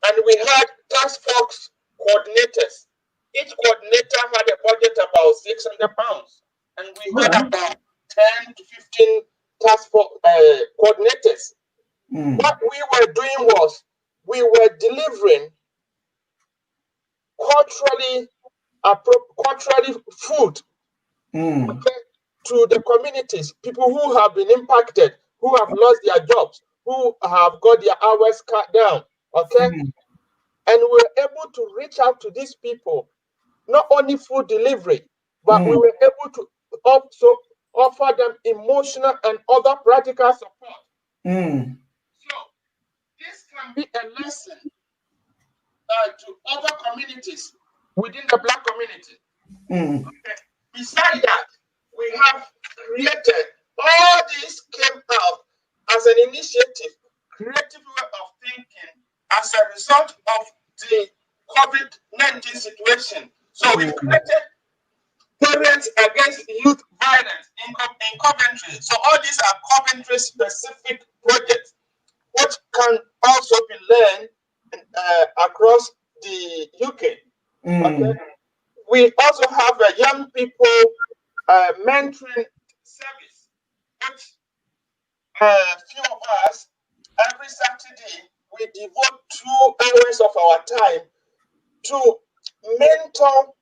and we had task force coordinators. Each coordinator had a budget about £600, and we had about 10 to 15 task force coordinators. What we were doing was we were delivering culturally food to the communities, people who have been impacted, who have lost their jobs, who have got their hours cut down, okay? And we were able to reach out to these people, not only food delivery, but we were able to also offer them emotional and other practical support. So this can be a lesson to other communities within the Black community. Okay. Besides that, we have created, all this came out as an initiative, creative way of thinking as a result of the COVID-19 situation. So we created Parents Against Youth Violence in Coventry. So all these are Coventry specific projects, which can also be learned across the UK. Okay. We also have a young people mentoring service, which few of us, every Saturday, we devote 2 hours of our time to mentor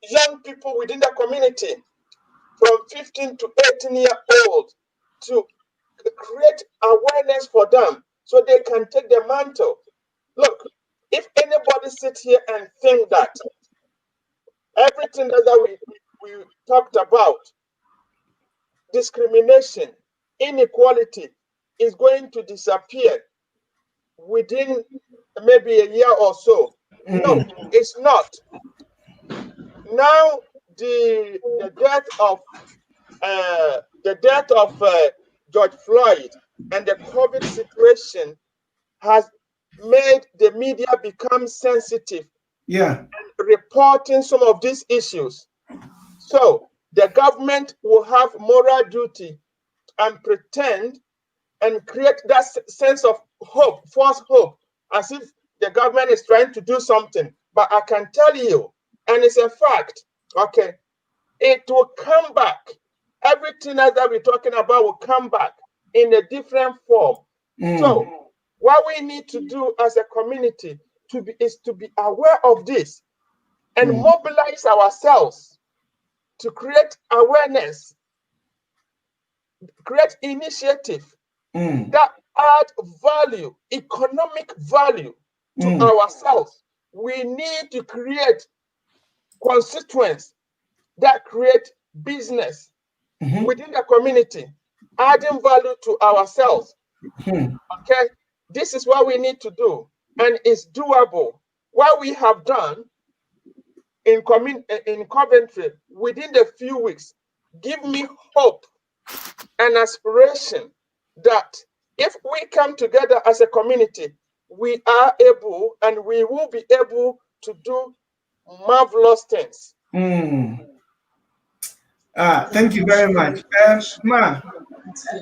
young people within the community from 15 to 18 years old to create awareness for them so they can take the mantle. Look, if anybody sits here and think that everything that we talked about, discrimination, inequality, is going to disappear within maybe a year or so. No, it's not. Now the death of George Floyd and the COVID situation has made the media become sensitive. And reporting some of these issues. So the government will have moral duty and pretend and create that sense of hope, false hope, as if the government is trying to do something. But I can tell you, and it's a fact, okay, it will come back. Everything else that we're talking about will come back in a different form. So what we need to do as a community is to be aware of this and mobilize ourselves to create awareness, create initiative that add value, economic value to ourselves. We need to create constituents that create business within the community, adding value to ourselves. Okay, this is what we need to do, and it's doable. What we have done in Coventry within the few weeks give me hope and aspiration that if we come together as a community, we are able and we will be able to do marvelous things. Thank you very much. Ma.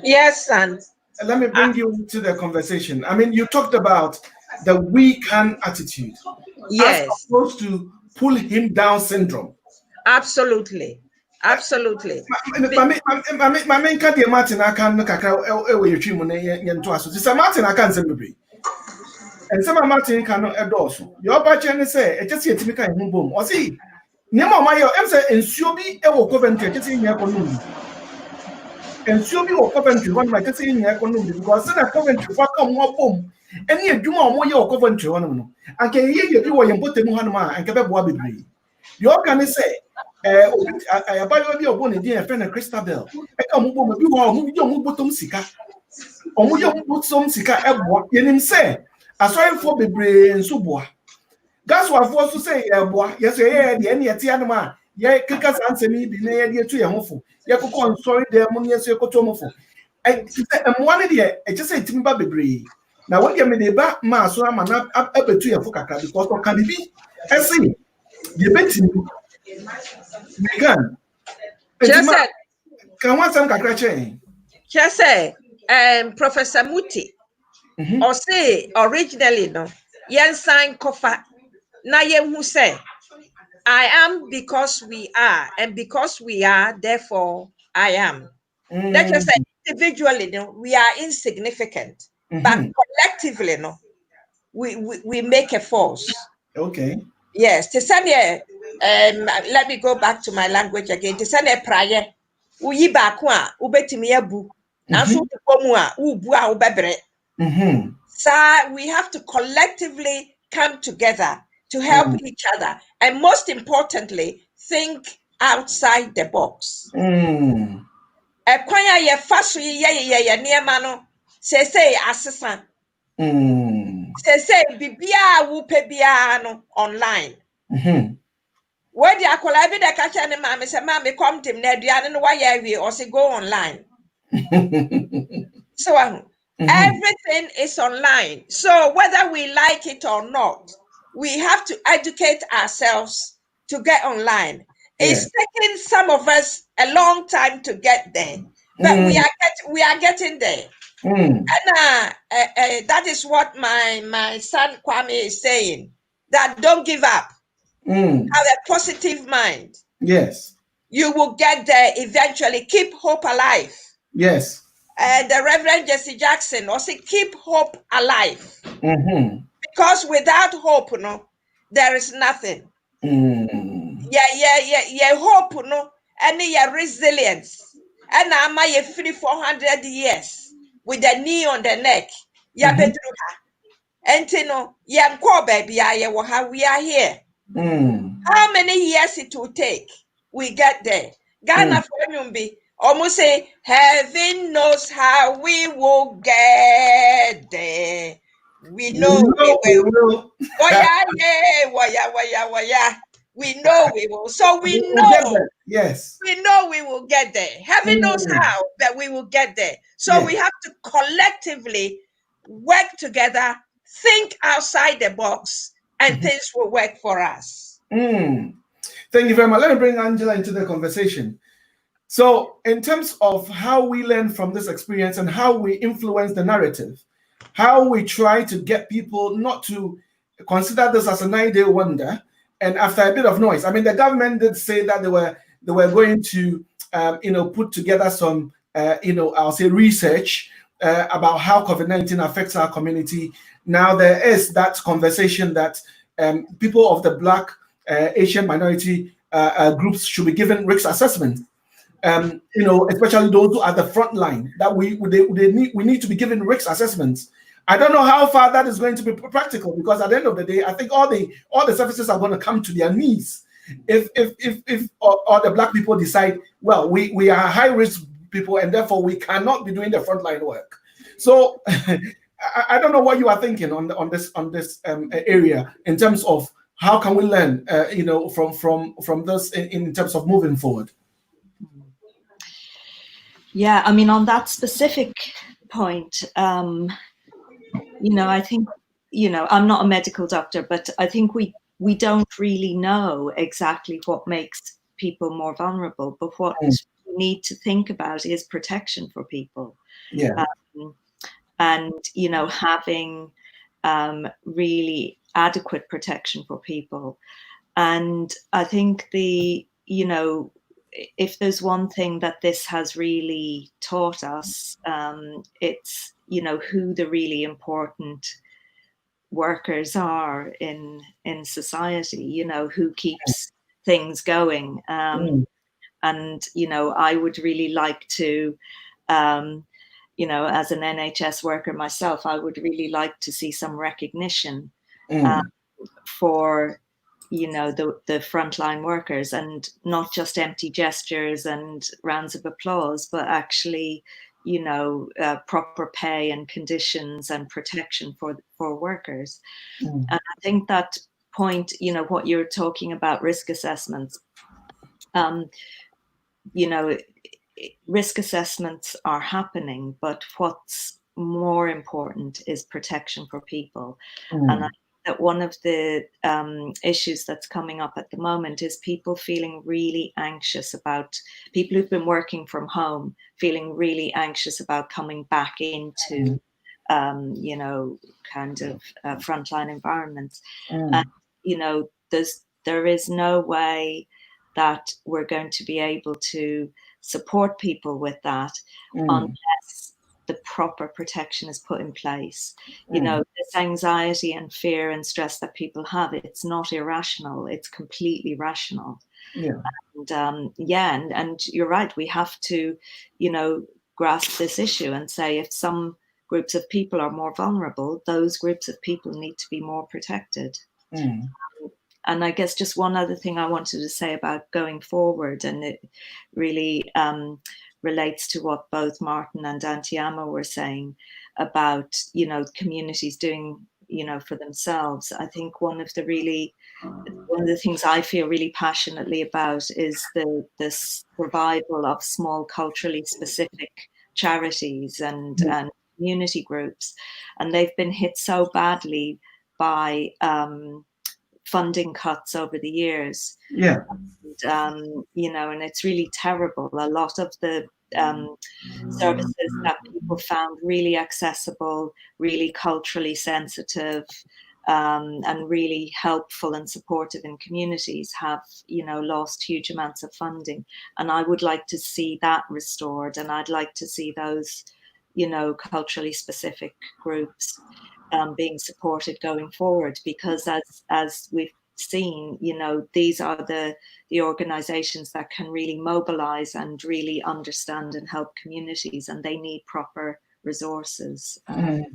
Yes, son. Let me bring you into the conversation. I mean, you talked about the we can attitude. Yes. As opposed to pull him down syndrome. Absolutely. Absolutely. Martin, I can't And some Martin cannot endorse. Your budget say, it just yet to make a boom. Or see, Nemo Mayo, I'm saying, and Subi, Ewo Coventry, just in your economy. And Subi or Coventry, one might just in your economy, because then a Coventry, what come more boom. And yet, you more your Coventry, one. And can hear you and put the Muhammad and Quebec Wabi. You can say, I buy your bonnet, dear friend, and Christabel. I come home, you are moving your bottom sika. Or would you put some sika at what you say? I saw for the brain subwa. That's what I was to say, boy. Yes, yeah, the any Tianama. Yeah, Kikas answer me, be near to your home. You could call sorry, the ammonium, so cotomofo. And one idea, I just say to me, Baby Bree. Now, what you mean about Mass, so I'm not up to your Fokaka because of can be. I see. You bet me. Megan. Just said, Can want some Kakache? just say, Professor Muti, or say originally no, yen sign kofa na yen who say, I am because we are, and because we are, therefore I am. That just say individually, no, we are insignificant, but collectively, no, we make a force. Okay. Yes, to send let me go back to my language again. To send a prayer, uyi bakwa, ubetimi ebu. So we have to collectively come together to help each other, and most importantly, think outside the box. Ekwanya ye faso ye niema no say asesa. Say bibia wupe bia no online. Where the akola bi da kacha ne mama say mama come tim na aduane no wa ya wi or say go online. So everything is online. So whether we like it or not, we have to educate ourselves to get online. It's taking some of us a long time to get there, but we are getting there. And that is what my son Kwame is saying, that don't give up. Have a positive mind. Yes. You will get there eventually. Keep hope alive. Yes. The Reverend Jesse Jackson also keep hope alive. Because without hope, no, there is nothing. Yeah, hope, no, and your resilience. And I'm a free 400 years with a knee on the neck. Yeah, and you know, yeah, baby, we are here. How many years it will take? We get there. Ghana for be almost say heaven knows how we will get there. We know we will. We know we will. So we know. Yes. We know we will get there. Heaven knows how that we will get there. So we have to collectively work together, think outside the box, and things will work for us. Thank you very much. Let me bring Angela into the conversation. So in terms of how we learn from this experience and how we influence the narrative, how we try to get people not to consider this as a 9-day wonder, and after a bit of noise, I mean, the government did say that they were going to, put together some, I'll say research about how COVID-19 affects our community. Now there is that conversation that people of the Black, Asian minority groups should be given risk assessment. Especially those who are the front line, that we need to be given risk assessments. I don't know how far that is going to be practical, because at the end of the day, I think all the services are going to come to their knees if the Black people decide, well, we are high risk people and therefore we cannot be doing the frontline work. So I don't know what you are thinking on this area in terms of how can we learn, from this in terms of moving forward. Yeah, I mean, on that specific point, I think, I'm not a medical doctor, but I think we don't really know exactly what makes people more vulnerable. But what we need to think about is protection for people. Yeah. And, having really adequate protection for people. And I think if there's one thing that this has really taught us, it's, who the really important workers are in society, you know, who keeps things going. And, you know, I would really like to, you know, as an NHS worker myself, I would really like to see some recognition for, you know, the frontline workers, and not just empty gestures and rounds of applause, but actually, you know, proper pay and conditions and protection for workers. And I think that point, you know, what you're talking about, risk assessments, you know, risk assessments are happening, but what's more important is protection for people. And I think that one of the issues that's coming up at the moment is people feeling really anxious about, people who've been working from home feeling really anxious about coming back into you know, kind of frontline environments. And, you know, there is no way that we're going to be able to support people with that unless the proper protection is put in place. You know, this anxiety and fear and stress that people have, it's not irrational, it's completely rational. And and you're right, we have to, you know, grasp this issue and say, if some groups of people are more vulnerable, those groups of people need to be more protected. And I guess just one other thing I wanted to say about going forward, and it really relates to what both Martin and Antiama were saying about, you know, communities doing, you know, for themselves. I think one of the things I feel really passionately about is the survival of small culturally specific charities and community groups. And they've been hit so badly by funding cuts over the years. And, you know, and it's really terrible. A lot of the services that people found really accessible, really culturally sensitive, and really helpful and supportive in communities have, you know, lost huge amounts of funding. And I would like to see that restored, and I'd like to see those, you know, culturally specific groups being supported going forward, because as we've seen, you know, these are the organizations that can really mobilize and really understand and help communities, and they need proper resources. Thank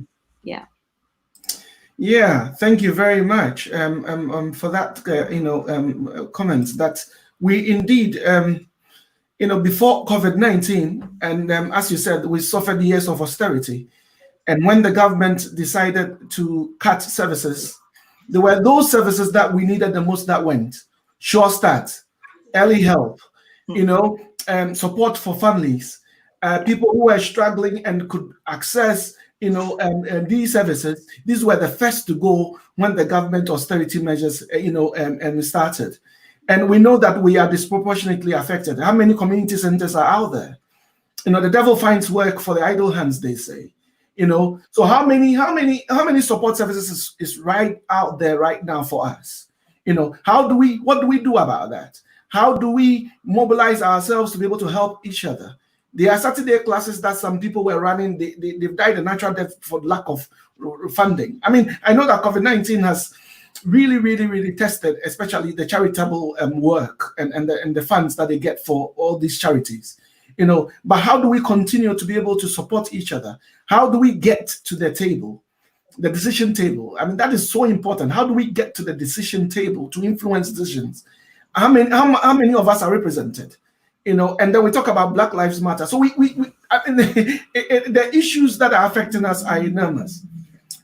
you very much for that you know, comments that we indeed you know, before COVID-19, and as you said, we suffered years of austerity. And when the government decided to cut services, there were those services that we needed the most that went. Sure Start, early help, you know, support for families, people who were struggling and could access, you know, these services. These were the first to go when the government austerity measures, you know, started. And we know that we are disproportionately affected. How many community centers are out there? You know, the devil finds work for the idle hands, they say. You know, so how many support services is right out there right now for us? You know, what do we do about that? How do we mobilize ourselves to be able to help each other? There are Saturday classes that some people were running, they've died a natural death for lack of funding. I mean, I know that COVID-19 has really tested, especially the charitable work and the funds that they get for all these charities. You know, but how do we continue to be able to support each other? How do we get to the table, the decision table? I mean, that is so important. How do we get to the decision table to influence decisions? How many of us are represented? You know, and then we talk about Black Lives Matter. So I mean, the issues that are affecting us are enormous.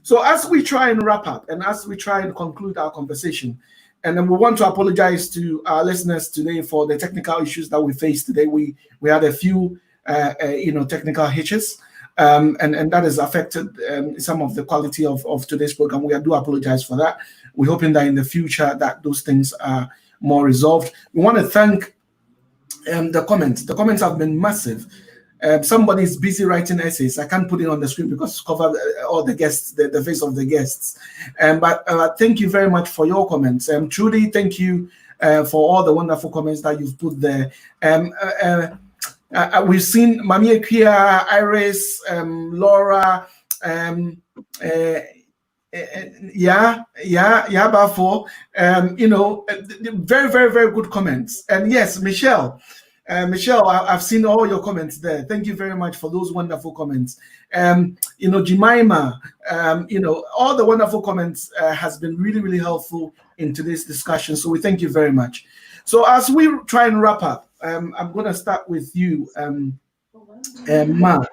So as we try and wrap up and as we try and conclude our conversation, and then we want to apologize to our listeners today for the technical issues that we faced today. We had a few, you know, technical hitches, and that has affected some of the quality of today's program. We do apologize for that. We're hoping that in the future that those things are more resolved. We want to thank the comments. The comments have been massive. Somebody is busy writing essays. I can't put it on the screen because it's covered all the guests, the face of the guests. But thank you very much for your comments. Trudy, thank you for all the wonderful comments that you've put there. We've seen Mami Ekia, Iris, Laura, Bafo. Very, very, very good comments. And yes, Michelle, I've seen all your comments there. Thank you very much for those wonderful comments. Jemima, all the wonderful comments has been really, really helpful in today's discussion. So we thank you very much. So as we try and wrap up, I'm going to start with you, Ma.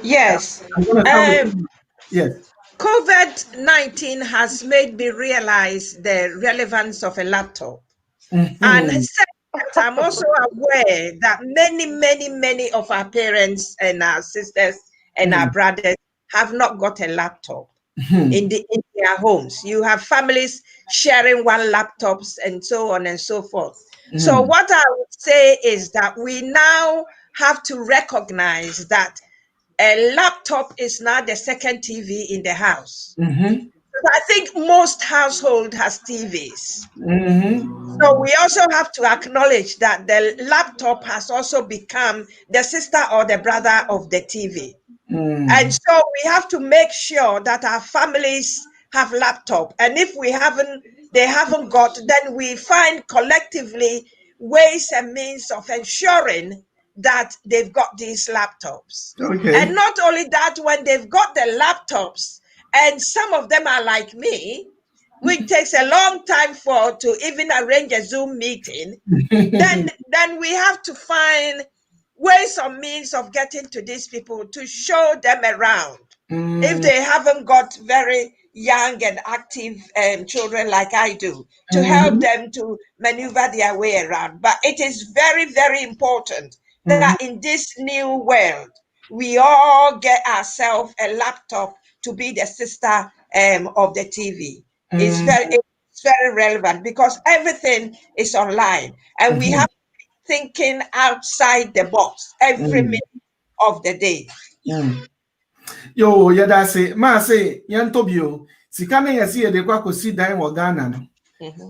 Yes. I'm going to start with you. Yes. COVID-19 has made me realize the relevance of a laptop. And I'm also aware that many of our parents and our sisters and our brothers have not got a laptop in their homes. You have families sharing one laptops and so on and so forth. So what I would say is that we now have to recognize that a laptop is now the second TV in the house. I think most households has TVs. So we also have to acknowledge that the laptop has also become the sister or the brother of the TV. And so we have to make sure that our families have laptop. And if they haven't got, then we find collectively ways and means of ensuring that they've got these laptops. Okay. And not only that, when they've got the laptops, and some of them are like me, which takes a long time to even arrange a Zoom meeting, then we have to find ways or means of getting to these people to show them around. If they haven't got very young and active children like I do, to help them to maneuver their way around. But it is very, very important that in this new world, we all get ourselves a laptop to be the sister of the TV. It's very relevant because everything is online and we have to be thinking outside the box every minute of the day. Yo, that's it. Ma say, Yantobio, Sikana Yasi, the Quacosi Dine or Ghana.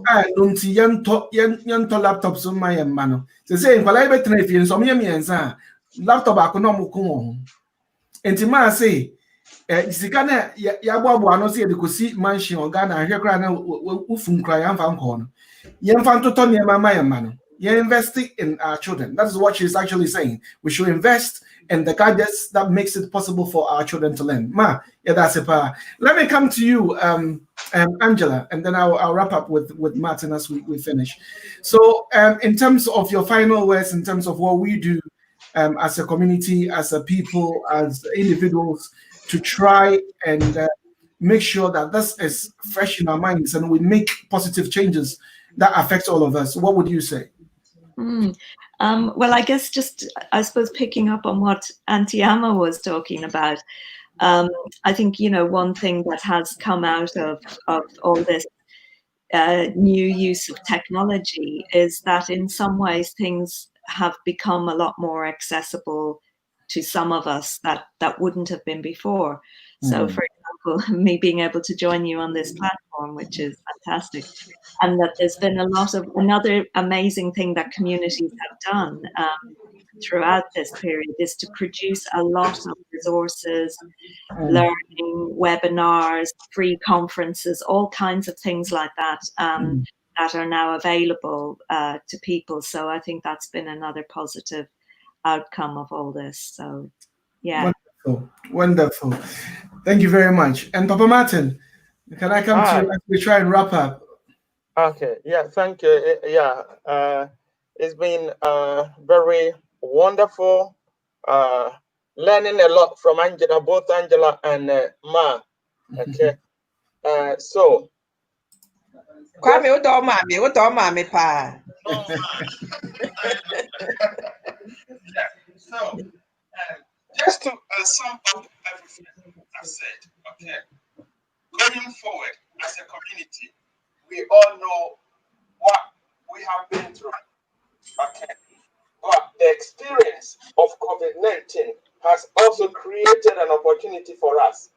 I don't see Yanto laptops on my mano. They say, in Palaiba Trefian, some Yamians, laptop economical. And Ma say, Sikana Yabu, I don't see the Cosi mansion or Ghana, and Hekrana Ufun cry and found corn. Yan Fanto Tony and my man. You're investing in our children. That is what she's actually saying. We should invest in the gadgets that makes it possible for our children to learn. Ma, that's it. Let me come to you, Angela, and then I'll wrap up with Martin as we finish. So, in terms of your final words, in terms of what we do as a community, as a people, as individuals, to try and make sure that this is fresh in our minds and we make positive changes that affect all of us, what would you say? Well, I guess I suppose picking up on what Auntie Amma was talking about, I think, one thing that has come out of all this new use of technology is that in some ways things have become a lot more accessible to some of us that wouldn't have been before. So, for example, me being able to join you on this platform, which is fantastic. And that there's been another amazing thing that communities have done throughout this period is to produce a lot of resources, learning, webinars, free conferences, all kinds of things like that that are now available to people. So I think that's been another positive outcome of all this. So, yeah. Wonderful. Thank you very much. And Papa Martin, can I come to you as we try and wrap up? Okay, yeah, thank you. Yeah, it's been very wonderful learning a lot from Angela, both Angela and Ma. Okay, so. Kwame, what mommy pa? Yeah, so just to sum up everything I said, okay, going forward as a community, we all know what we have been through. Okay. But the experience of COVID-19 has also created an opportunity for us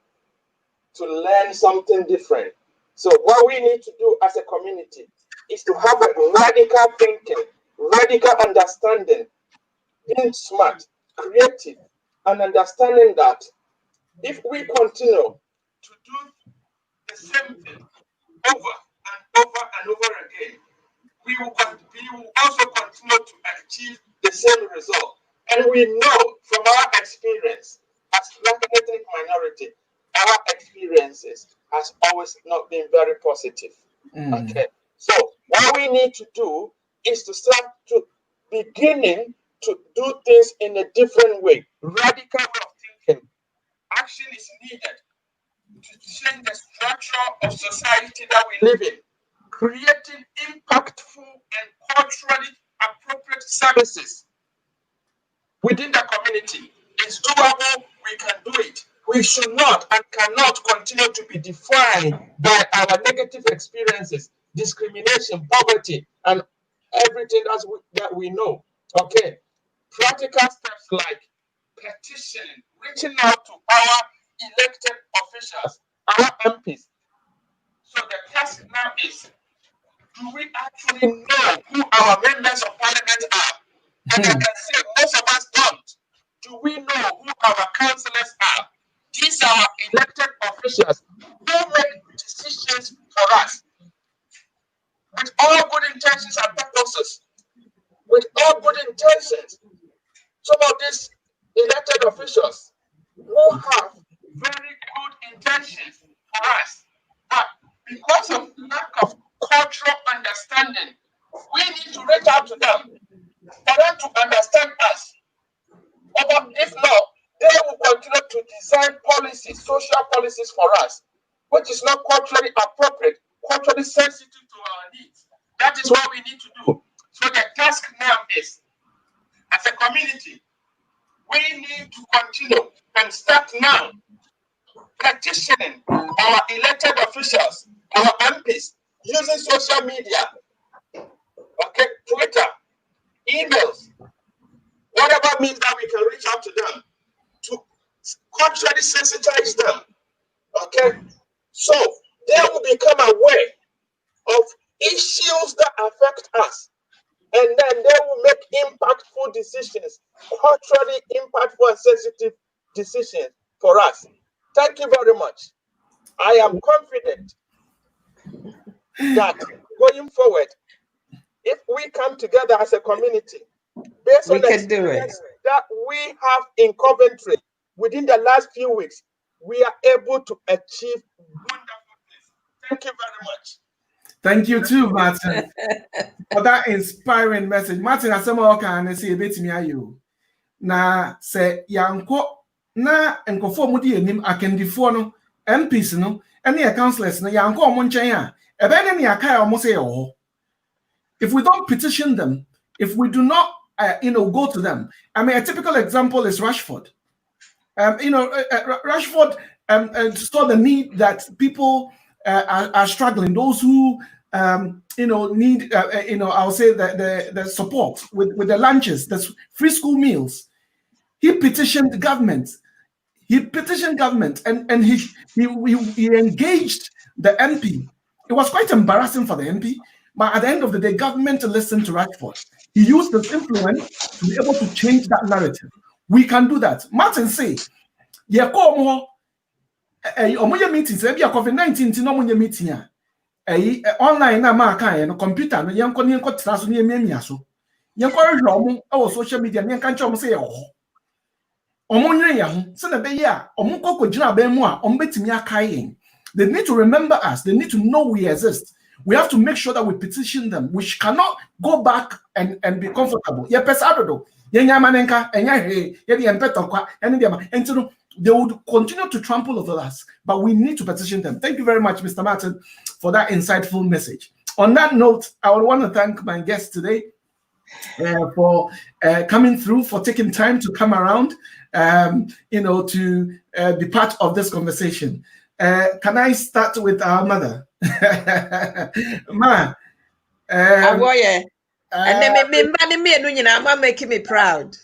to learn something different. So what we need to do as a community is to have a radical thinking, radical understanding, being smart, creative, and understanding that if we continue to do the same thing over and over and over again, we will also continue to achieve the same result. And we know from our experience as ethnic minority, our experiences has always not been very positive. Okay. So what we need to do is to start to beginning to do things in a different way, radical way of thinking. Action is needed to change the structure of society that we live in, creating impactful and culturally appropriate services within the community. It's doable, we can do it. We should not and cannot continue to be defined by our negative experiences, discrimination, poverty, and everything that we know. Okay, practical steps like petitioning, reaching out to our elected officials, our MPs. So the task now is, do we actually know who our members of parliament are? And I can say most of us don't. Do we know who our councillors are? These are our elected officials who make decisions for us with all good intentions and purposes. With all good intentions. Some of these elected officials who have very good intentions for us, but because of lack of cultural understanding, we need to reach out to them for them to understand us. But if not, they will continue to design policies, social policies for us, which is not culturally appropriate, culturally sensitive to our needs. That is what we need to do. So the task now is, as a community, we need to continue and start now petitioning our elected officials, our MPs, using social media, okay, Twitter, emails, whatever means that we can reach out to them to culturally sensitize them. Okay, so they will become aware of issues that affect us, and then they will make impactful decisions, culturally impactful and sensitive decisions for us. Thank you very much. I am confident that going forward, if we come together as a community, based on the experience that we have in Coventry within the last few weeks, we are able to achieve wonderful things. Thank you very much. Thank you too, Martin, for that inspiring message. Martin, as someone can say a bit me you. Na say yanko na enkofo mu di enim akendifo no MPs no ene councillors no yanko omo nchen a ebe ne ne aka omo say ho. If we don't petition them, if we do not go to them. I mean, a typical example is Rashford. Rashford saw the need that people are struggling, those who need I'll say the support with the lunches, the free school meals. He petitioned the government. And he engaged the MP. It was quite embarrassing for the MP, but at the end of the day, government listened to Rashford. He used his influence to be able to change that narrative. We can do that. Martin say, yeah, come meetings, maybe a COVID-19 no meeting online na ma kan no computer no yenko traso ne emia so. Yenko rehwe omo social media ne kan che omo say omo nyere ya ho se na be ya omo kokogina ba mu a omo betimi akayen. They need to remember us. They need to know we exist. We have to make sure that we petition them. We cannot go back and be comfortable. Yeah, pesado. They would continue to trample over us, but we need to petition them. Thank you very much, Mr. Martin, for that insightful message. On that note, I would want to thank my guests today for coming through, for taking time to come around, to be part of this conversation. Can I start with our mother? Ma. And then I'm making me proud.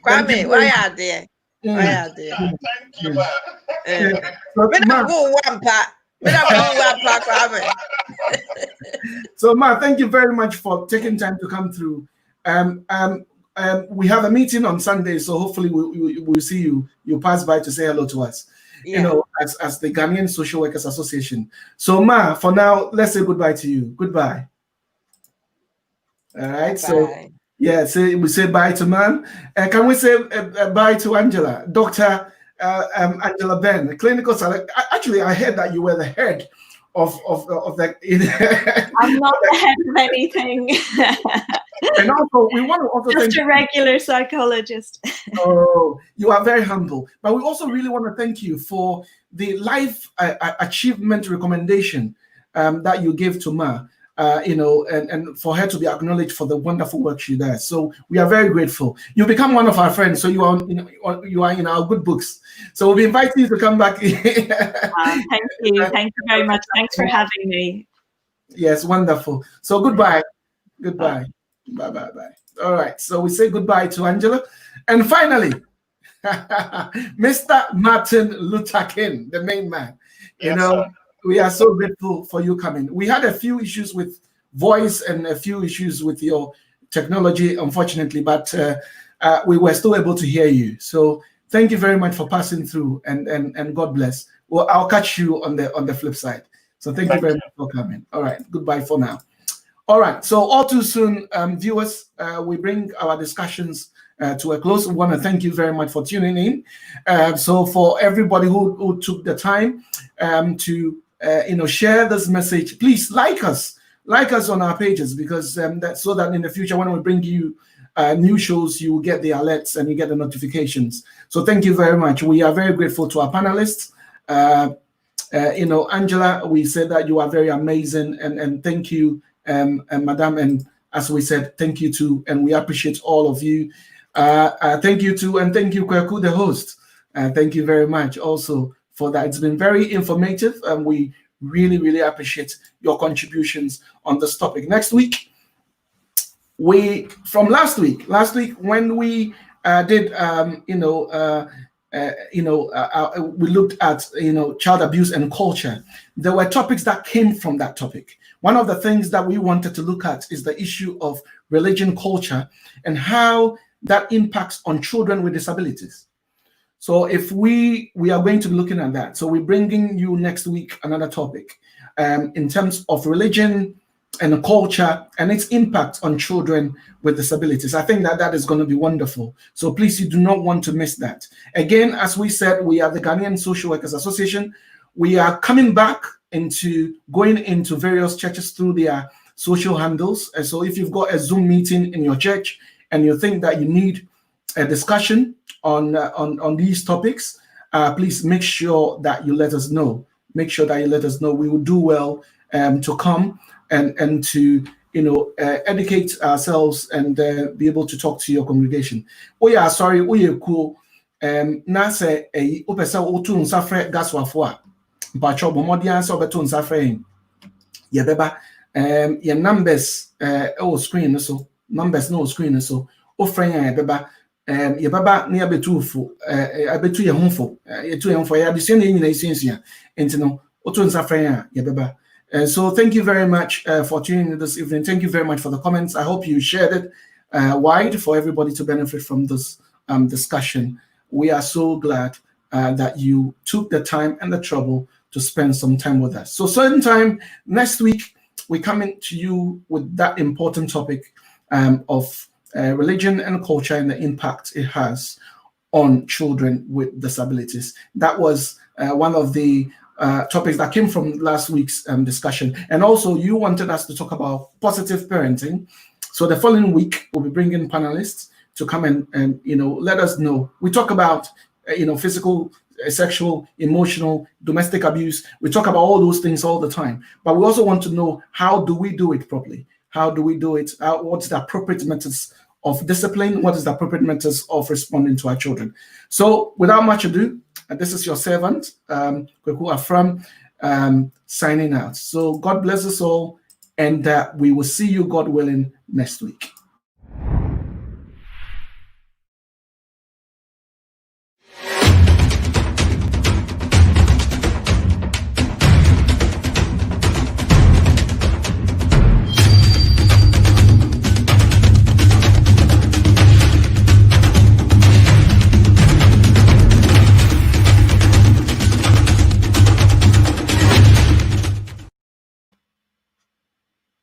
Kwame, why are there? Why are there? Thank you, So, Ma, thank you very much for taking time to come through. We have a meeting on Sunday, so hopefully we'll see you. You'll pass by to say hello to us. you know, as the Ghanaian Social Workers Association. So Ma, for now, let's say goodbye to you. Goodbye. All right. Bye. So yeah, we say bye to Man. Can we say bye to Angela, Dr. Angela Ben, clinical psychologist? Actually, I heard that you were the head of that. I'm not the head of anything. And also, we want to also just a regular psychologist. Oh, you are very humble. But we also really want to thank you for the life achievement recommendation that you gave to Ma. You know, and for her to be acknowledged for the wonderful work she does. So we are very grateful. You become one of our friends, so you are in our good books. So we'll be inviting you to come back. Thank you very much. Thanks for having me. Yes, wonderful. So goodbye. Bye. Bye. All right. So we say goodbye to Angela, and finally, Mr. Martin Luther King, the main man. You know. Sir. We are so grateful for you coming. We had a few issues with voice and a few issues with your technology, unfortunately, but we were still able to hear you. So thank you very much for passing through, and God bless. Well, I'll catch you on the flip side. So thank you very much for coming. All right, goodbye for now. All right, so all too soon, viewers, we bring our discussions to a close. We want to thank you very much for tuning in. So for everybody who took the time to share this message, please like us on our pages, because that's so that in the future when we bring you new shows, you will get the alerts and you get the notifications. So thank you very much. We are very grateful to our panelists. Angela, we said that you are very amazing, and thank you, and Madam, and as we said, thank you too, and we appreciate all of you. Thank you too, and thank you, Kweku, the host. Thank you very much also for that. It's been very informative, and we really, really appreciate your contributions on this topic. Next week, from last week when we did, we looked at, child abuse and culture. There were topics that came from that topic. One of the things that we wanted to look at is the issue of religion, culture, and how that impacts on children with disabilities. So if we are going to be looking at that. So we're bringing you next week another topic in terms of religion and culture and its impact on children with disabilities. I think that is going to be wonderful. So please, you do not want to miss that. Again, as we said, we are the Ghanaian Social Workers Association. We are coming back going into various churches through their social handles. And so if you've got a Zoom meeting in your church and you think that you need a discussion on these topics, please make sure that you let us know. Make sure that you let us know. We will do well to come and to educate ourselves and be able to talk to your congregation. Oh yeah, sorry. Oh yeah, cool. Na se upesa otu nsafre gaswafo but chobo modi answer obeto nsafre yebeba your numbers screen so numbers no screen so ofren yebeba yebaba na yabetu abetu ye honfo yetu ye honfo ya de se na nyina isunsia entino otu nsafre yebeba. So thank you very much for tuning in this evening. Thank you very much for the comments. I hope you shared it wide for everybody to benefit from this discussion. We are so glad that you took the time and the trouble to spend some time with us. So certain time next week, we're coming to you with that important topic of religion and culture and the impact it has on children with disabilities. That was one of the topics that came from last week's discussion. And also you wanted us to talk about positive parenting. So the following week, we'll be bringing panelists to come and let us know. We talk about, physical, sexual, emotional, domestic abuse. We talk about all those things all the time, but we also want to know, how do we do it properly? How do we do it? What's the appropriate methods of discipline? What is the appropriate methods of responding to our children? So without much ado, this is your servant, Kweku Afram, signing out. So God bless us all, and we will see you, God willing, next week.